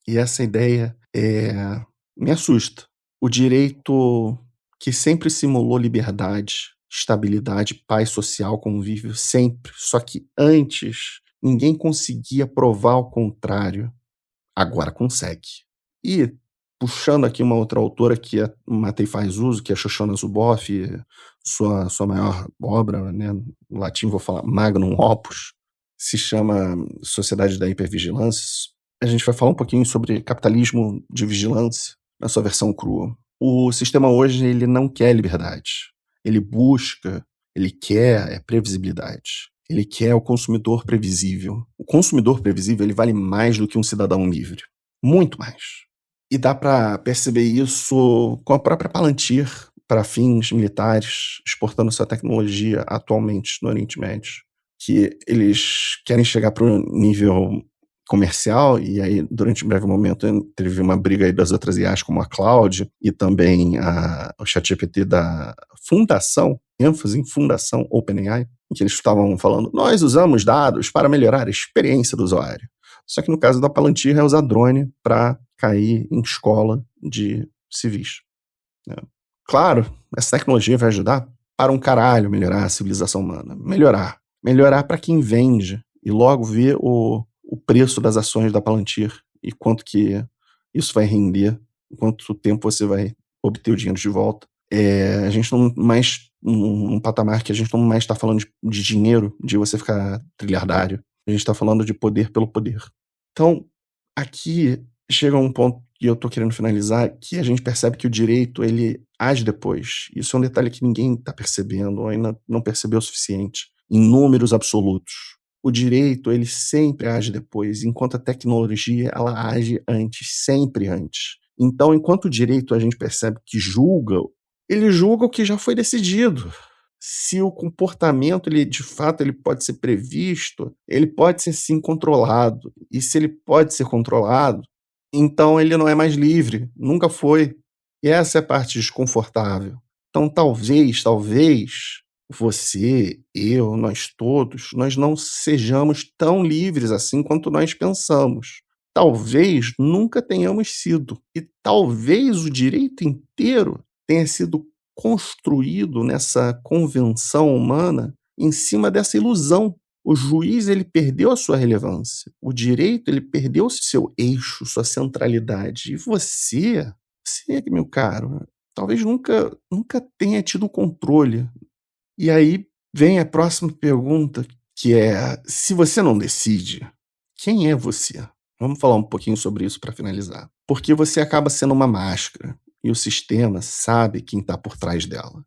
E essa ideia me assusta. O direito que sempre simulou liberdade, estabilidade, paz social, convívio, sempre. Só que antes ninguém conseguia provar o contrário. Agora consegue. E puxando aqui uma outra autora que o Matei faz uso, que é Shoshana Zuboff, sua maior obra, né, em latim vou falar Magnum Opus, se chama Sociedade da Hipervigilância. A gente vai falar um pouquinho sobre capitalismo de vigilância na sua versão crua. O sistema hoje ele não quer liberdade. Ele busca, ele quer previsibilidade. Ele quer o consumidor previsível. O consumidor previsível ele vale mais do que um cidadão livre. Muito mais. E dá para perceber isso com a própria Palantir para fins militares, exportando sua tecnologia atualmente no Oriente Médio. Que eles querem chegar para o nível comercial, e aí durante um breve momento teve uma briga aí das outras IAs como a Cloud e também o ChatGPT da fundação, ênfase em fundação OpenAI, em que eles estavam falando, nós usamos dados para melhorar a experiência do usuário. Só que no caso da Palantir é usar drone para cair em escola de civis. Né? Claro, essa tecnologia vai ajudar para um caralho melhorar a civilização humana. Melhorar para quem vende e logo ver o preço das ações da Palantir e quanto que isso vai render, quanto tempo você vai obter o dinheiro de volta. A gente não mais, num patamar que a gente não mais está falando de dinheiro, de você ficar trilhardário. A gente está falando de poder pelo poder. Então, aqui chega um ponto que eu estou querendo finalizar, que a gente percebe que o direito, ele age depois. Isso é um detalhe que ninguém está percebendo, ou ainda não percebeu o suficiente, em números absolutos. O direito, ele sempre age depois, enquanto a tecnologia, ela age antes, sempre antes. Então, enquanto o direito a gente percebe que julga, ele julga o que já foi decidido. Se o comportamento, ele, de fato, ele pode ser previsto, ele pode ser sim controlado. E se ele pode ser controlado, então ele não é mais livre, nunca foi. E essa é a parte desconfortável. Então talvez você, eu, nós todos, nós não sejamos tão livres assim quanto nós pensamos. Talvez nunca tenhamos sido. E talvez o direito inteiro tenha sido construído nessa convenção humana em cima dessa ilusão. O juiz ele perdeu a sua relevância. O direito ele perdeu seu eixo, sua centralidade. E você, meu caro, talvez nunca tenha tido controle. E aí vem a próxima pergunta, que é: se você não decide, quem é você? Vamos falar um pouquinho sobre isso para finalizar. Porque você acaba sendo uma máscara e o sistema sabe quem está por trás dela.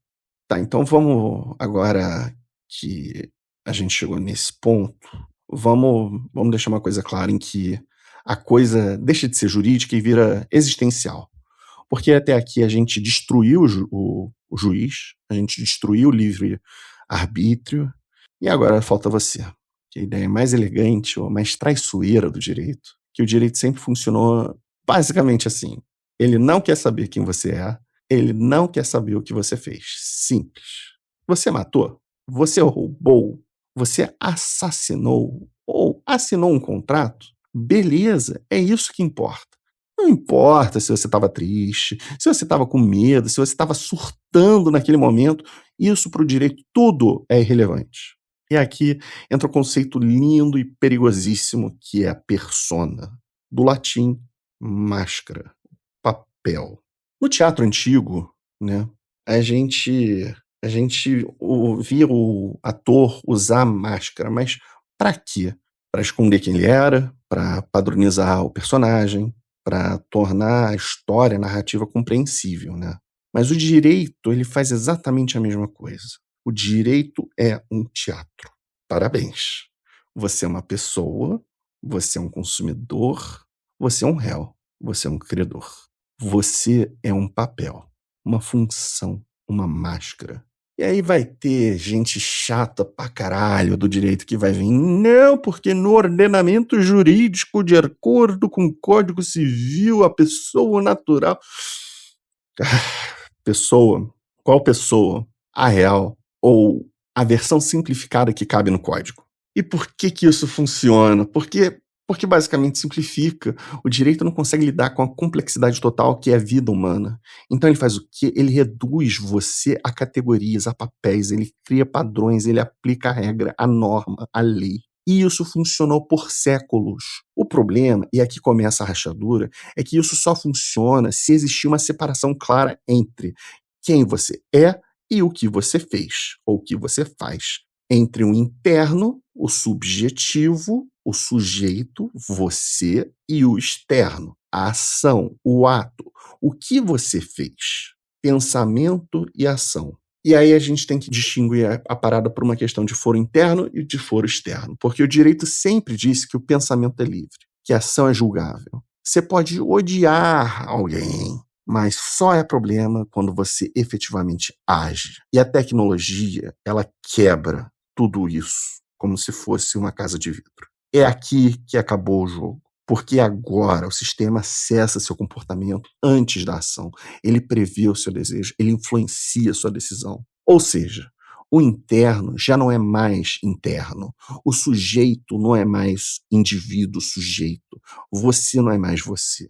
Tá, então vamos agora que a gente chegou nesse ponto, vamos deixar uma coisa clara em que a coisa deixa de ser jurídica e vira existencial. Porque até aqui a gente destruiu o juiz, a gente destruiu o livre-arbítrio, e agora falta você. Que a ideia mais elegante ou mais traiçoeira do direito, que o direito sempre funcionou basicamente assim. Ele não quer saber quem você é, ele não quer saber o que você fez. Simples. Você matou? Você roubou? Você assassinou? Ou assinou um contrato? Beleza, é isso que importa. Não importa se você estava triste, se você estava com medo, se você estava surtando naquele momento, isso para o direito tudo é irrelevante. E aqui entra o conceito lindo e perigosíssimo que é a persona, do latim máscara, papel. No teatro antigo, né, a gente via o ator usar máscara, mas para quê? Para esconder quem ele era, para padronizar o personagem, para tornar a história, a narrativa compreensível, né? Mas o direito, ele faz exatamente a mesma coisa. O direito é um teatro. Parabéns. Você é uma pessoa Você é um consumidor, você é um réu, você é um credor. Você é um papel, uma função, uma máscara. E aí vai ter gente chata pra caralho do direito que vai vir. Não, porque no ordenamento jurídico, de acordo com o Código Civil, a pessoa natural. Pessoa? Qual pessoa? A real ou a versão simplificada que cabe no código? E por que que isso funciona? Porque basicamente simplifica. O direito não consegue lidar com a complexidade total que é a vida humana. Então ele faz o quê? Ele reduz você a categorias, a papéis, ele cria padrões, ele aplica a regra, a norma, a lei. E isso funcionou por séculos. O problema, e aqui começa a rachadura, é que isso só funciona se existir uma separação clara entre quem você é e o que você fez, ou o que você faz. Entre o interno, o subjetivo, o sujeito, você, e o externo, a ação, o ato, o que você fez, pensamento e ação. E aí a gente tem que distinguir a parada por uma questão de foro interno e de foro externo, porque o direito sempre disse que o pensamento é livre, que a ação é julgável. Você pode odiar alguém, mas só é problema quando você efetivamente age. E a tecnologia, ela quebra tudo isso como se fosse uma casa de vidro. É aqui que acabou o jogo. Porque agora o sistema acessa seu comportamento antes da ação. Ele prevê o seu desejo, ele influencia a sua decisão. Ou seja, o interno já não é mais interno. O sujeito não é mais indivíduo, sujeito. Você não é mais você.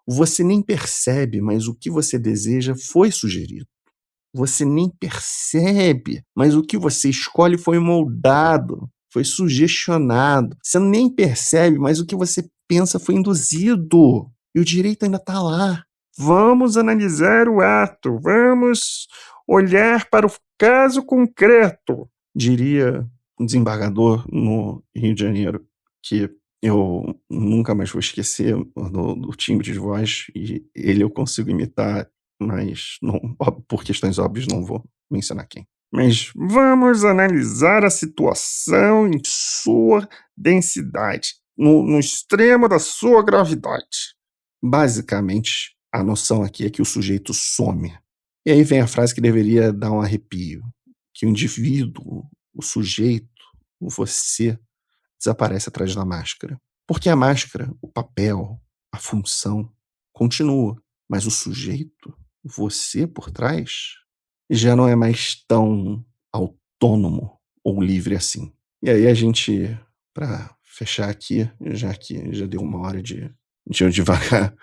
Você nem percebe, mas o que você deseja foi sugerido. Você nem percebe, mas o que você escolhe foi moldado, foi sugestionado. Você nem percebe, mas o que você pensa foi induzido. E o direito ainda está lá. Vamos analisar o ato, vamos olhar para o caso concreto, diria um desembargador no Rio de Janeiro, que eu nunca mais vou esquecer do timbre de voz, e ele eu consigo imitar, mas não, por questões óbvias não vou mencionar quem. Mas vamos analisar a situação em sua densidade, no extremo da sua gravidade. Basicamente, a noção aqui é que o sujeito some. E aí vem a frase que deveria dar um arrepio, que o indivíduo, o sujeito, o você, desaparece atrás da máscara. Porque a máscara, o papel, a função, continua, mas o sujeito, você por trás, já não é mais tão autônomo ou livre assim. E aí a gente, para fechar aqui, já que já deu 1 hora de eu devagar,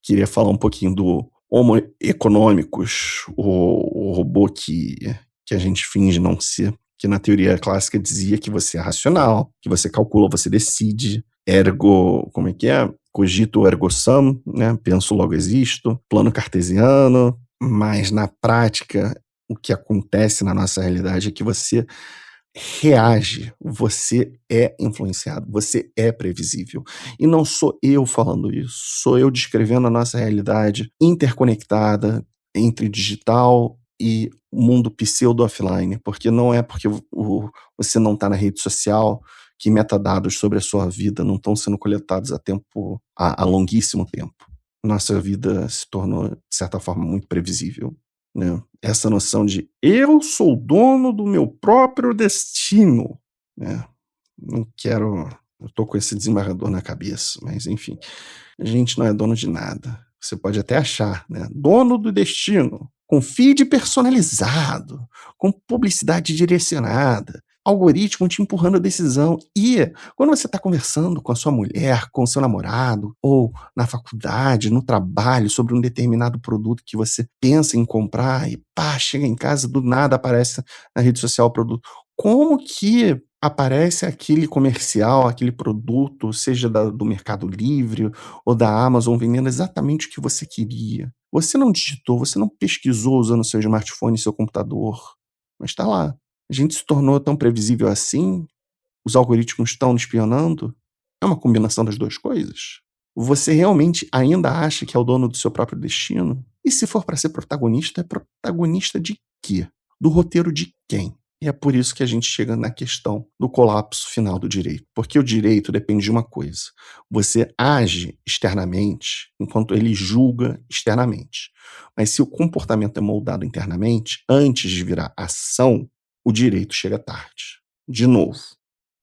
queria falar um pouquinho do Homo economicus, o robô que a gente finge não ser, que na teoria clássica dizia que você é racional, que você calcula, você decide, ergo, como é que é? Cogito ergo sum, né? Penso logo existo, plano cartesiano, mas na prática o que acontece na nossa realidade é que você reage, você é influenciado, você é previsível. E não sou eu falando isso, sou eu descrevendo a nossa realidade interconectada entre digital e mundo pseudo-offline, porque não é porque você não está na rede social que metadados sobre a sua vida não estão sendo coletados há longuíssimo tempo. Nossa vida se tornou, de certa forma, muito previsível, né? Essa noção de eu sou dono do meu próprio destino, né? Não quero, eu tô com esse desembargador na cabeça, mas enfim, a gente não é dono de nada. Você pode até achar, né? Dono do destino, com feed personalizado, com publicidade direcionada, algoritmo te empurrando a decisão. E quando você está conversando com a sua mulher, com o seu namorado, ou na faculdade, no trabalho, sobre um determinado produto que você pensa em comprar, e pá, chega em casa, do nada aparece na rede social o produto. Como que aparece aquele comercial, aquele produto, seja do Mercado Livre ou da Amazon, vendendo exatamente o que você queria? Você não digitou, você não pesquisou usando seu smartphone e seu computador, mas está lá. A gente se tornou tão previsível assim? Os algoritmos estão nos espionando? É uma combinação das duas coisas? Você realmente ainda acha que é o dono do seu próprio destino? E se for para ser protagonista, é protagonista de quê? Do roteiro de quem? E é por isso que a gente chega na questão do colapso final do direito. Porque o direito depende de uma coisa. Você age externamente enquanto ele julga externamente. Mas se o comportamento é moldado internamente, antes de virar ação, o direito chega tarde. De novo.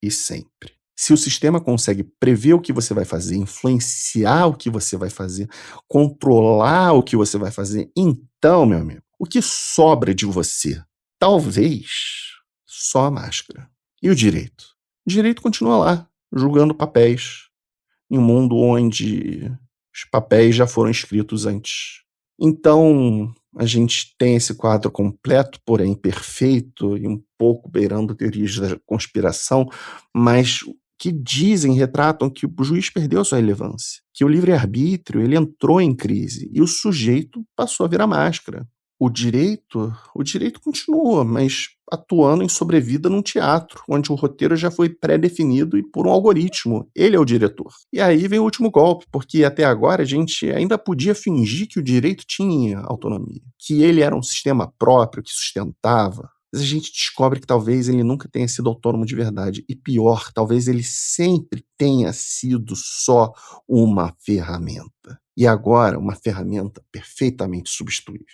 E sempre. Se o sistema consegue prever o que você vai fazer, influenciar o que você vai fazer, controlar o que você vai fazer, então, meu amigo, o que sobra de você? Talvez só a máscara. E o direito? O direito continua lá, julgando papéis, em um mundo onde os papéis já foram escritos antes. Então, a gente tem esse quadro completo, porém perfeito, e um pouco beirando teorias da conspiração, mas que dizem, retratam que o juiz perdeu a sua relevância, que o livre-arbítrio ele entrou em crise e o sujeito passou a virar máscara. O direito continua, mas atuando em sobrevida num teatro, onde o roteiro já foi pré-definido e por um algoritmo. Ele é o diretor. E aí vem o último golpe, porque até agora a gente ainda podia fingir que o direito tinha autonomia, que ele era um sistema próprio que sustentava. Mas a gente descobre que talvez ele nunca tenha sido autônomo de verdade. E pior, talvez ele sempre tenha sido só uma ferramenta. E agora, uma ferramenta perfeitamente substituível.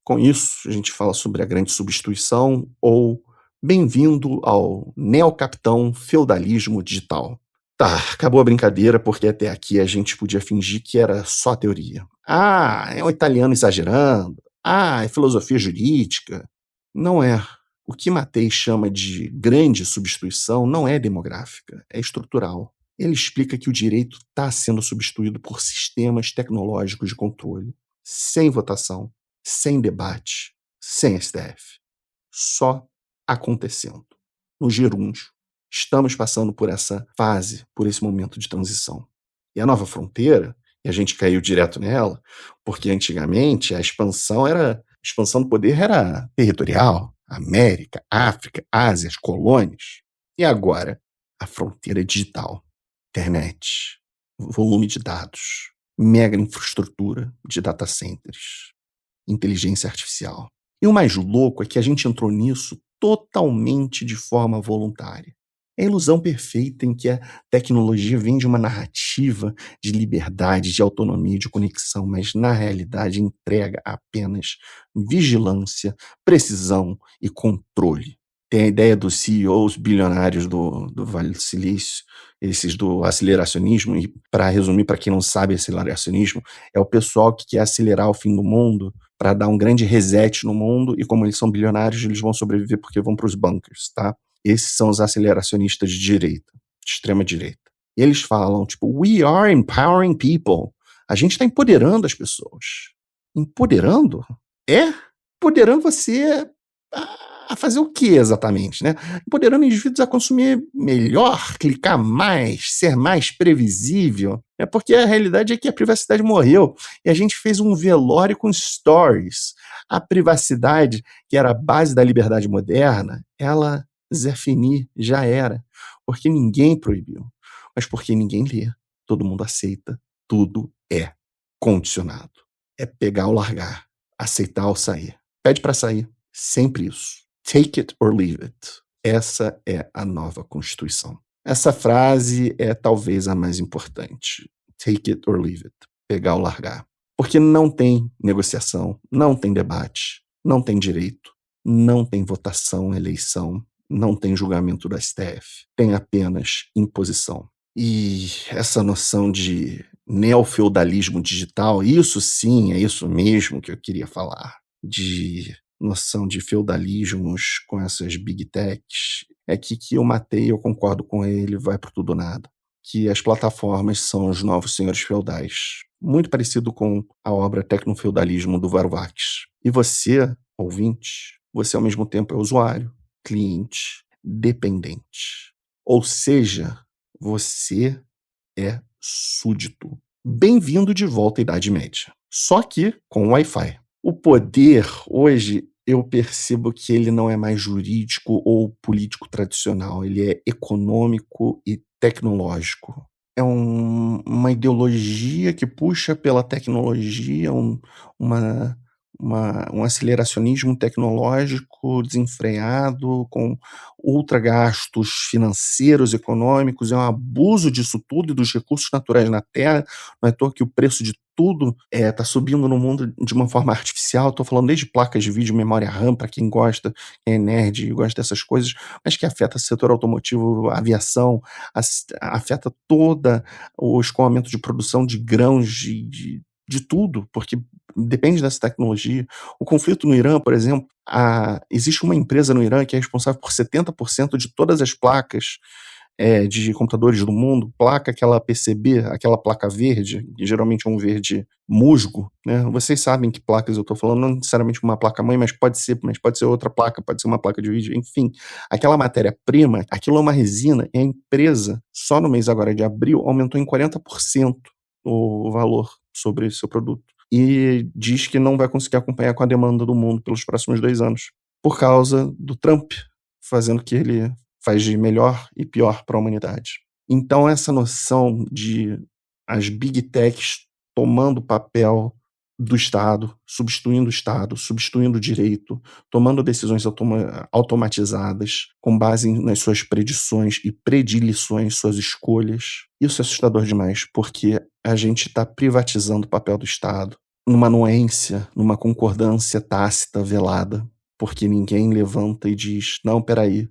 Com isso, a gente fala sobre a grande substituição ou bem-vindo ao neocapitão feudalismo digital. Tá, acabou a brincadeira porque até aqui a gente podia fingir que era só teoria. Ah, é um italiano exagerando. Ah, é filosofia jurídica. Não é. O que Matei chama de grande substituição não é demográfica, é estrutural. Ele explica que o direito está sendo substituído por sistemas tecnológicos de controle, sem votação, sem debate, sem STF. Só acontecendo. No gerúndio. Estamos passando por essa fase, por esse momento de transição. E a nova fronteira, e a gente caiu direto nela, porque antigamente a expansão do poder era territorial, América, África, Ásia, as colônias. E agora, a fronteira digital, internet, volume de dados, mega infraestrutura de data centers, inteligência artificial. E o mais louco é que a gente entrou nisso totalmente de forma voluntária. É a ilusão perfeita em que a tecnologia vem de uma narrativa de liberdade, de autonomia, de conexão, mas na realidade entrega apenas vigilância, precisão e controle. Tem a ideia dos CEOs bilionários do Vale do Silício, esses do aceleracionismo, e para resumir, para quem não sabe, aceleracionismo é o pessoal que quer acelerar o fim do mundo para dar um grande reset no mundo, e como eles são bilionários, eles vão sobreviver porque vão para os bunkers, tá? Esses são os aceleracionistas de direita, de extrema direita. E eles falam, tipo, we are empowering people. A gente está empoderando as pessoas. Empoderando? É? Empoderando você a fazer o que exatamente, né? Empoderando indivíduos a consumir melhor, clicar mais, ser mais previsível. É porque a realidade é que a privacidade morreu e a gente fez um velório com stories. A privacidade, que era a base da liberdade moderna, ela, Zé Fini, já era. Porque ninguém proibiu, mas porque ninguém lê. Todo mundo aceita. Tudo é condicionado. É pegar ou largar, aceitar ou sair. Pede para sair. Sempre isso. Take it or leave it. Essa é a nova Constituição. Essa frase é talvez a mais importante. Take it or leave it. Pegar ou largar. Porque não tem negociação, não tem debate, não tem direito, não tem votação, eleição, não tem julgamento do STF. Tem apenas imposição. E essa noção de neofeudalismo digital, isso sim, é isso mesmo que eu queria falar. De noção de feudalismos com essas big techs, é que eu matei, eu concordo com ele, vai pro tudo ou nada. Que as plataformas são os novos senhores feudais. Muito parecido com a obra Tecnofeudalismo do Varovax. E você, ouvinte, você ao mesmo tempo é usuário, cliente, dependente. Ou seja, você é súdito. Bem-vindo de volta à Idade Média. Só que com Wi-Fi. O poder, hoje, eu percebo que ele não é mais jurídico ou político tradicional, ele é econômico e tecnológico. É uma ideologia que puxa pela tecnologia, uma um aceleracionismo tecnológico desenfreado, com ultra gastos financeiros, econômicos, é um abuso disso tudo e dos recursos naturais na Terra. Não é à toa que o preço de tudo está subindo no mundo de uma forma artificial. Estou falando desde placas de vídeo, memória RAM, para quem gosta, quem é nerd e gosta dessas coisas, mas que afeta o setor automotivo, a aviação, afeta todo o escoamento de produção de grãos, de tudo, porque depende dessa tecnologia. O conflito no Irã, por exemplo, existe uma empresa no Irã que é responsável por 70% de todas as placas de computadores do mundo, placa aquela PCB, aquela placa verde, que geralmente é um verde musgo, né? Vocês sabem que placas eu estou falando, não necessariamente uma placa-mãe, mas pode ser outra placa, pode ser uma placa de vídeo, enfim. Aquela matéria-prima, aquilo é uma resina, e a empresa, só no mês agora de abril, aumentou em 40% o valor sobre esse seu produto. E diz que não vai conseguir acompanhar com a demanda do mundo pelos próximos 2 anos, por causa do Trump fazendo o que ele faz de melhor e pior para a humanidade. Então essa noção de as big techs tomando o papel do Estado, substituindo o direito, tomando decisões automatizadas com base nas suas predições e predileções, suas escolhas. Isso é assustador demais, porque a gente está privatizando o papel do Estado numa anuência, numa concordância tácita, velada, porque ninguém levanta e diz, não, peraí,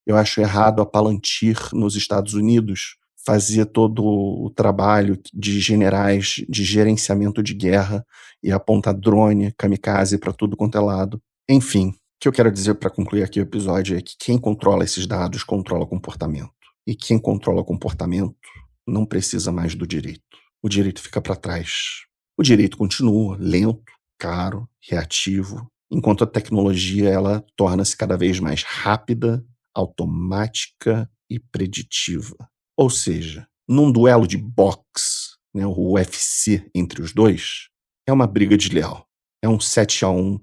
eu acho errado a Palantir nos Estados Unidos fazia todo o trabalho de generais de gerenciamento de guerra e apontar drone, kamikaze para tudo quanto é lado. Enfim, o que eu quero dizer para concluir aqui o episódio é que quem controla esses dados controla o comportamento. E quem controla o comportamento não precisa mais do direito. O direito fica para trás. O direito continua lento, caro, reativo, enquanto a tecnologia ela torna-se cada vez mais rápida, automática e preditiva. Ou seja, num duelo de boxe, né, o UFC entre os dois, é uma briga desleal. É um 7-1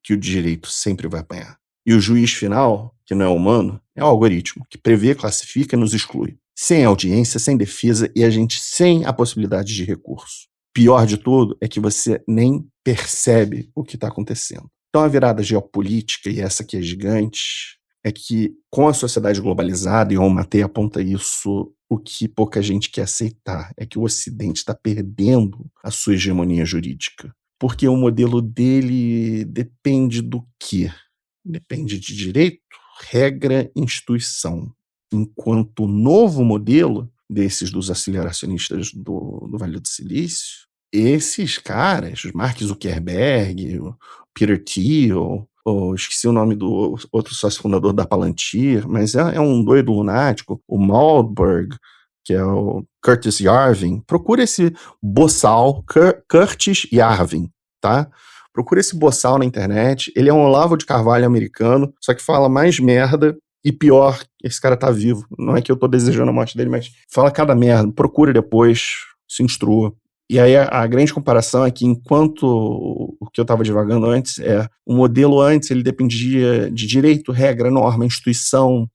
que o direito sempre vai apanhar. E o juiz final, que não é humano, é o algoritmo, que prevê, classifica e nos exclui. Sem audiência, sem defesa e a gente sem a possibilidade de recurso. Pior de tudo é que você nem percebe o que está acontecendo. Então a virada geopolítica, e essa que é gigante, é que com a sociedade globalizada, e o Matei aponta isso, o que pouca gente quer aceitar é que o Ocidente está perdendo a sua hegemonia jurídica. Porque o modelo dele depende do quê? Depende de direito, regra, instituição. Enquanto o novo modelo desses dos aceleracionistas do Vale do Silício, esses caras, Mark Zuckerberg, o Peter Thiel, esqueci o nome do outro sócio fundador da Palantir, mas é um doido lunático, o Malberg, que é o Curtis Yarvin. Procura esse boçal, Curtis Yarvin, tá? Procura esse boçal na internet. Ele é um Olavo de Carvalho americano, só que fala mais merda e pior. Esse cara tá vivo. Não é que eu tô desejando a morte dele, mas fala cada merda. Procura depois, se instrua. E aí a grande comparação é que enquanto o que eu estava divagando antes o modelo antes ele dependia de direito, regra, norma, instituição,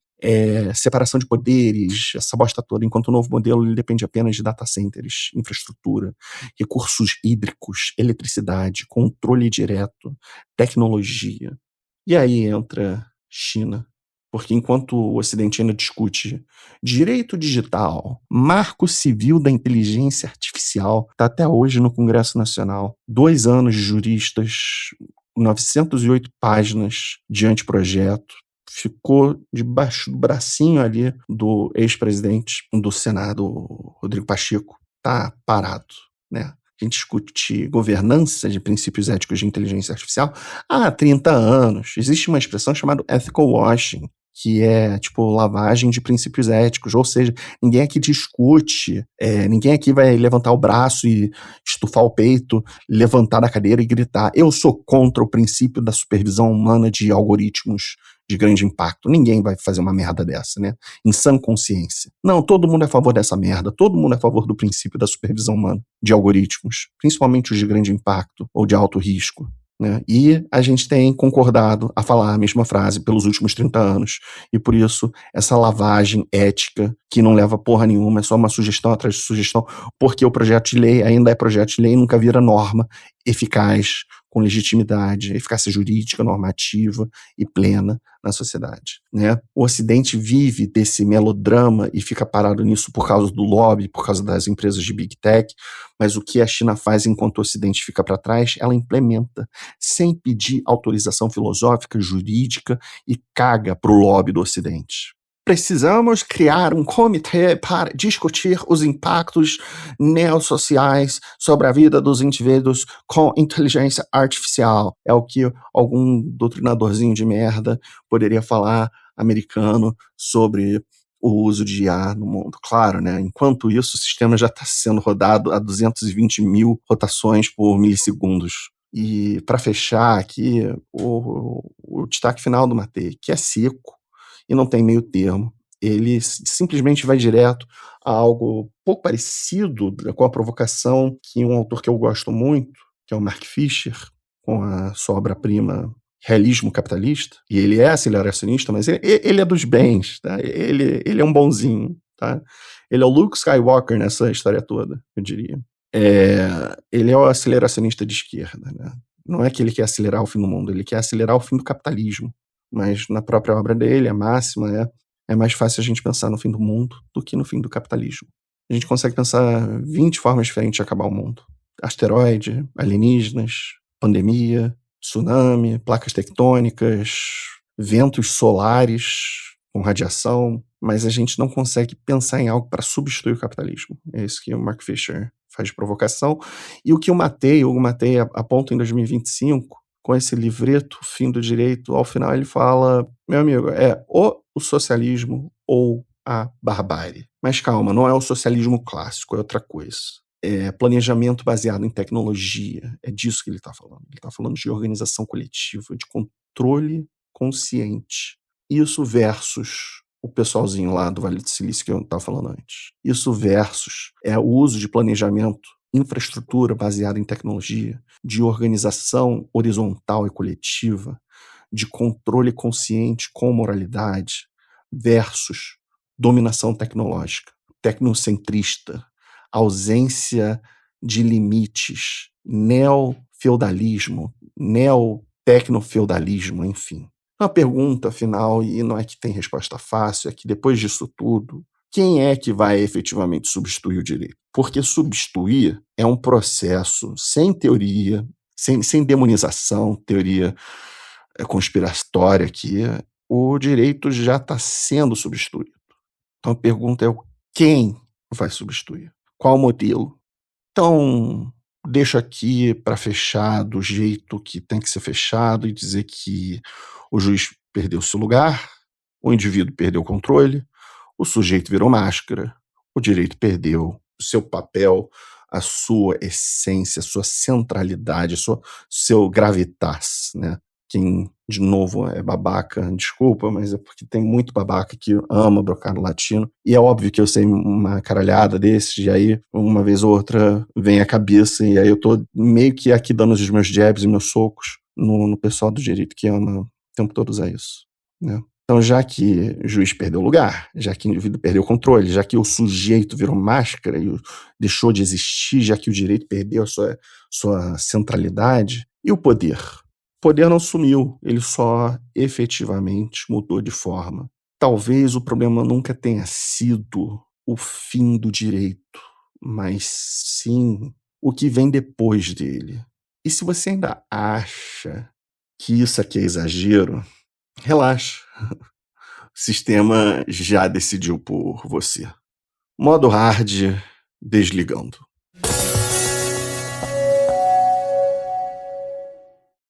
separação de poderes, essa bosta toda, enquanto o novo modelo ele depende apenas de data centers, infraestrutura, recursos hídricos, eletricidade, controle direto, tecnologia. E aí entra China. Porque enquanto o Ocidente ainda discute direito digital, marco civil da inteligência artificial, está até hoje no Congresso Nacional. 2 anos de juristas, 908 páginas de anteprojeto, ficou debaixo do bracinho ali do ex-presidente do Senado, Rodrigo Pacheco. Está parado, né? A gente discute governança de princípios éticos de inteligência artificial há 30 anos. Existe uma expressão chamada ethical washing, que é tipo lavagem de princípios éticos, ou seja, ninguém aqui discute, ninguém aqui vai levantar o braço e estufar o peito, levantar da cadeira e gritar, eu sou contra o princípio da supervisão humana de algoritmos de grande impacto. Ninguém vai fazer uma merda dessa, né? Em sã consciência. Não, todo mundo é a favor dessa merda, todo mundo é a favor do princípio da supervisão humana de algoritmos, principalmente os de grande impacto ou de alto risco. Né? E a gente tem concordado a falar a mesma frase pelos últimos 30 anos. E por isso, essa lavagem ética, que não leva porra nenhuma, é só uma sugestão atrás de sugestão, porque o projeto de lei ainda é projeto de lei e nunca vira norma eficaz, com legitimidade, eficácia jurídica, normativa e plena na sociedade, né? O Ocidente vive desse melodrama e fica parado nisso por causa do lobby, por causa das empresas de Big Tech, mas o que a China faz enquanto o Ocidente fica para trás, ela implementa, sem pedir autorização filosófica, jurídica e caga para o lobby do Ocidente. Precisamos criar um comitê para discutir os impactos neossociais sobre a vida dos indivíduos com inteligência artificial. É o que algum doutrinadorzinho de merda poderia falar americano sobre o uso de IA no mundo. Claro, né? Enquanto isso, o sistema já está sendo rodado a 220 mil rotações por milissegundos. E para fechar aqui, o destaque final do Matei, que é seco, e não tem meio termo. Ele simplesmente vai direto a algo pouco parecido com a provocação que um autor que eu gosto muito, que é o Mark Fisher, com a sua obra-prima Realismo Capitalista, e ele é aceleracionista, mas ele é dos bens, tá? Ele é um bonzinho, tá? Ele é o Luke Skywalker nessa história toda, eu diria. Ele é o aceleracionista de esquerda, né? Não é que ele quer acelerar o fim do mundo, ele quer acelerar o fim do capitalismo. Mas na própria obra dele, a máxima é mais fácil a gente pensar no fim do mundo do que no fim do capitalismo. A gente consegue pensar 20 formas diferentes de acabar o mundo. Asteroide, alienígenas, pandemia, tsunami, placas tectônicas, ventos solares com radiação, mas a gente não consegue pensar em algo para substituir o capitalismo. É isso que o Mark Fisher faz de provocação. E o que o Hugo Matei aponta em 2025, com esse livreto, Fim do Direito, ao final ele fala, meu amigo, ou o socialismo ou a barbárie. Mas calma, não é o socialismo clássico, é outra coisa. É planejamento baseado em tecnologia, é disso que ele está falando. Ele está falando de organização coletiva, de controle consciente. Isso versus o pessoalzinho lá do Vale do Silício que eu estava falando antes. Isso versus o uso de planejamento, infraestrutura baseada em tecnologia, de organização horizontal e coletiva, de controle consciente com moralidade, versus dominação tecnológica, tecnocentrista, ausência de limites, neofeudalismo, neotecnofeudalismo, enfim. Uma pergunta final, e não é que tem resposta fácil, é que depois disso tudo, quem é que vai efetivamente substituir o direito? Porque substituir é um processo sem teoria, sem demonização, teoria conspiratória aqui. O direito já está sendo substituído. Então a pergunta é quem vai substituir? Qual modelo? Então, deixo aqui para fechar do jeito que tem que ser fechado e dizer que o juiz perdeu seu lugar, o indivíduo perdeu o controle, o sujeito virou máscara, o direito perdeu o seu papel, a sua essência, a sua centralidade, seu gravitas, né? Quem, de novo, é babaca, desculpa, mas é porque tem muito babaca que ama brocado latino, e é óbvio que eu sei uma caralhada desses, e aí uma vez ou outra vem a cabeça, e aí eu tô meio que aqui dando os meus jabs e meus socos no pessoal do direito que ama o tempo todo usar isso, né? Então, já que o juiz perdeu o lugar, já que o indivíduo perdeu o controle, já que o sujeito virou máscara e deixou de existir, já que o direito perdeu a sua centralidade, e o poder? O poder não sumiu, ele só efetivamente mudou de forma. Talvez o problema nunca tenha sido o fim do direito, mas sim o que vem depois dele. E se você ainda acha que isso aqui é exagero, relaxa. O sistema já decidiu por você. Modo hard, desligando.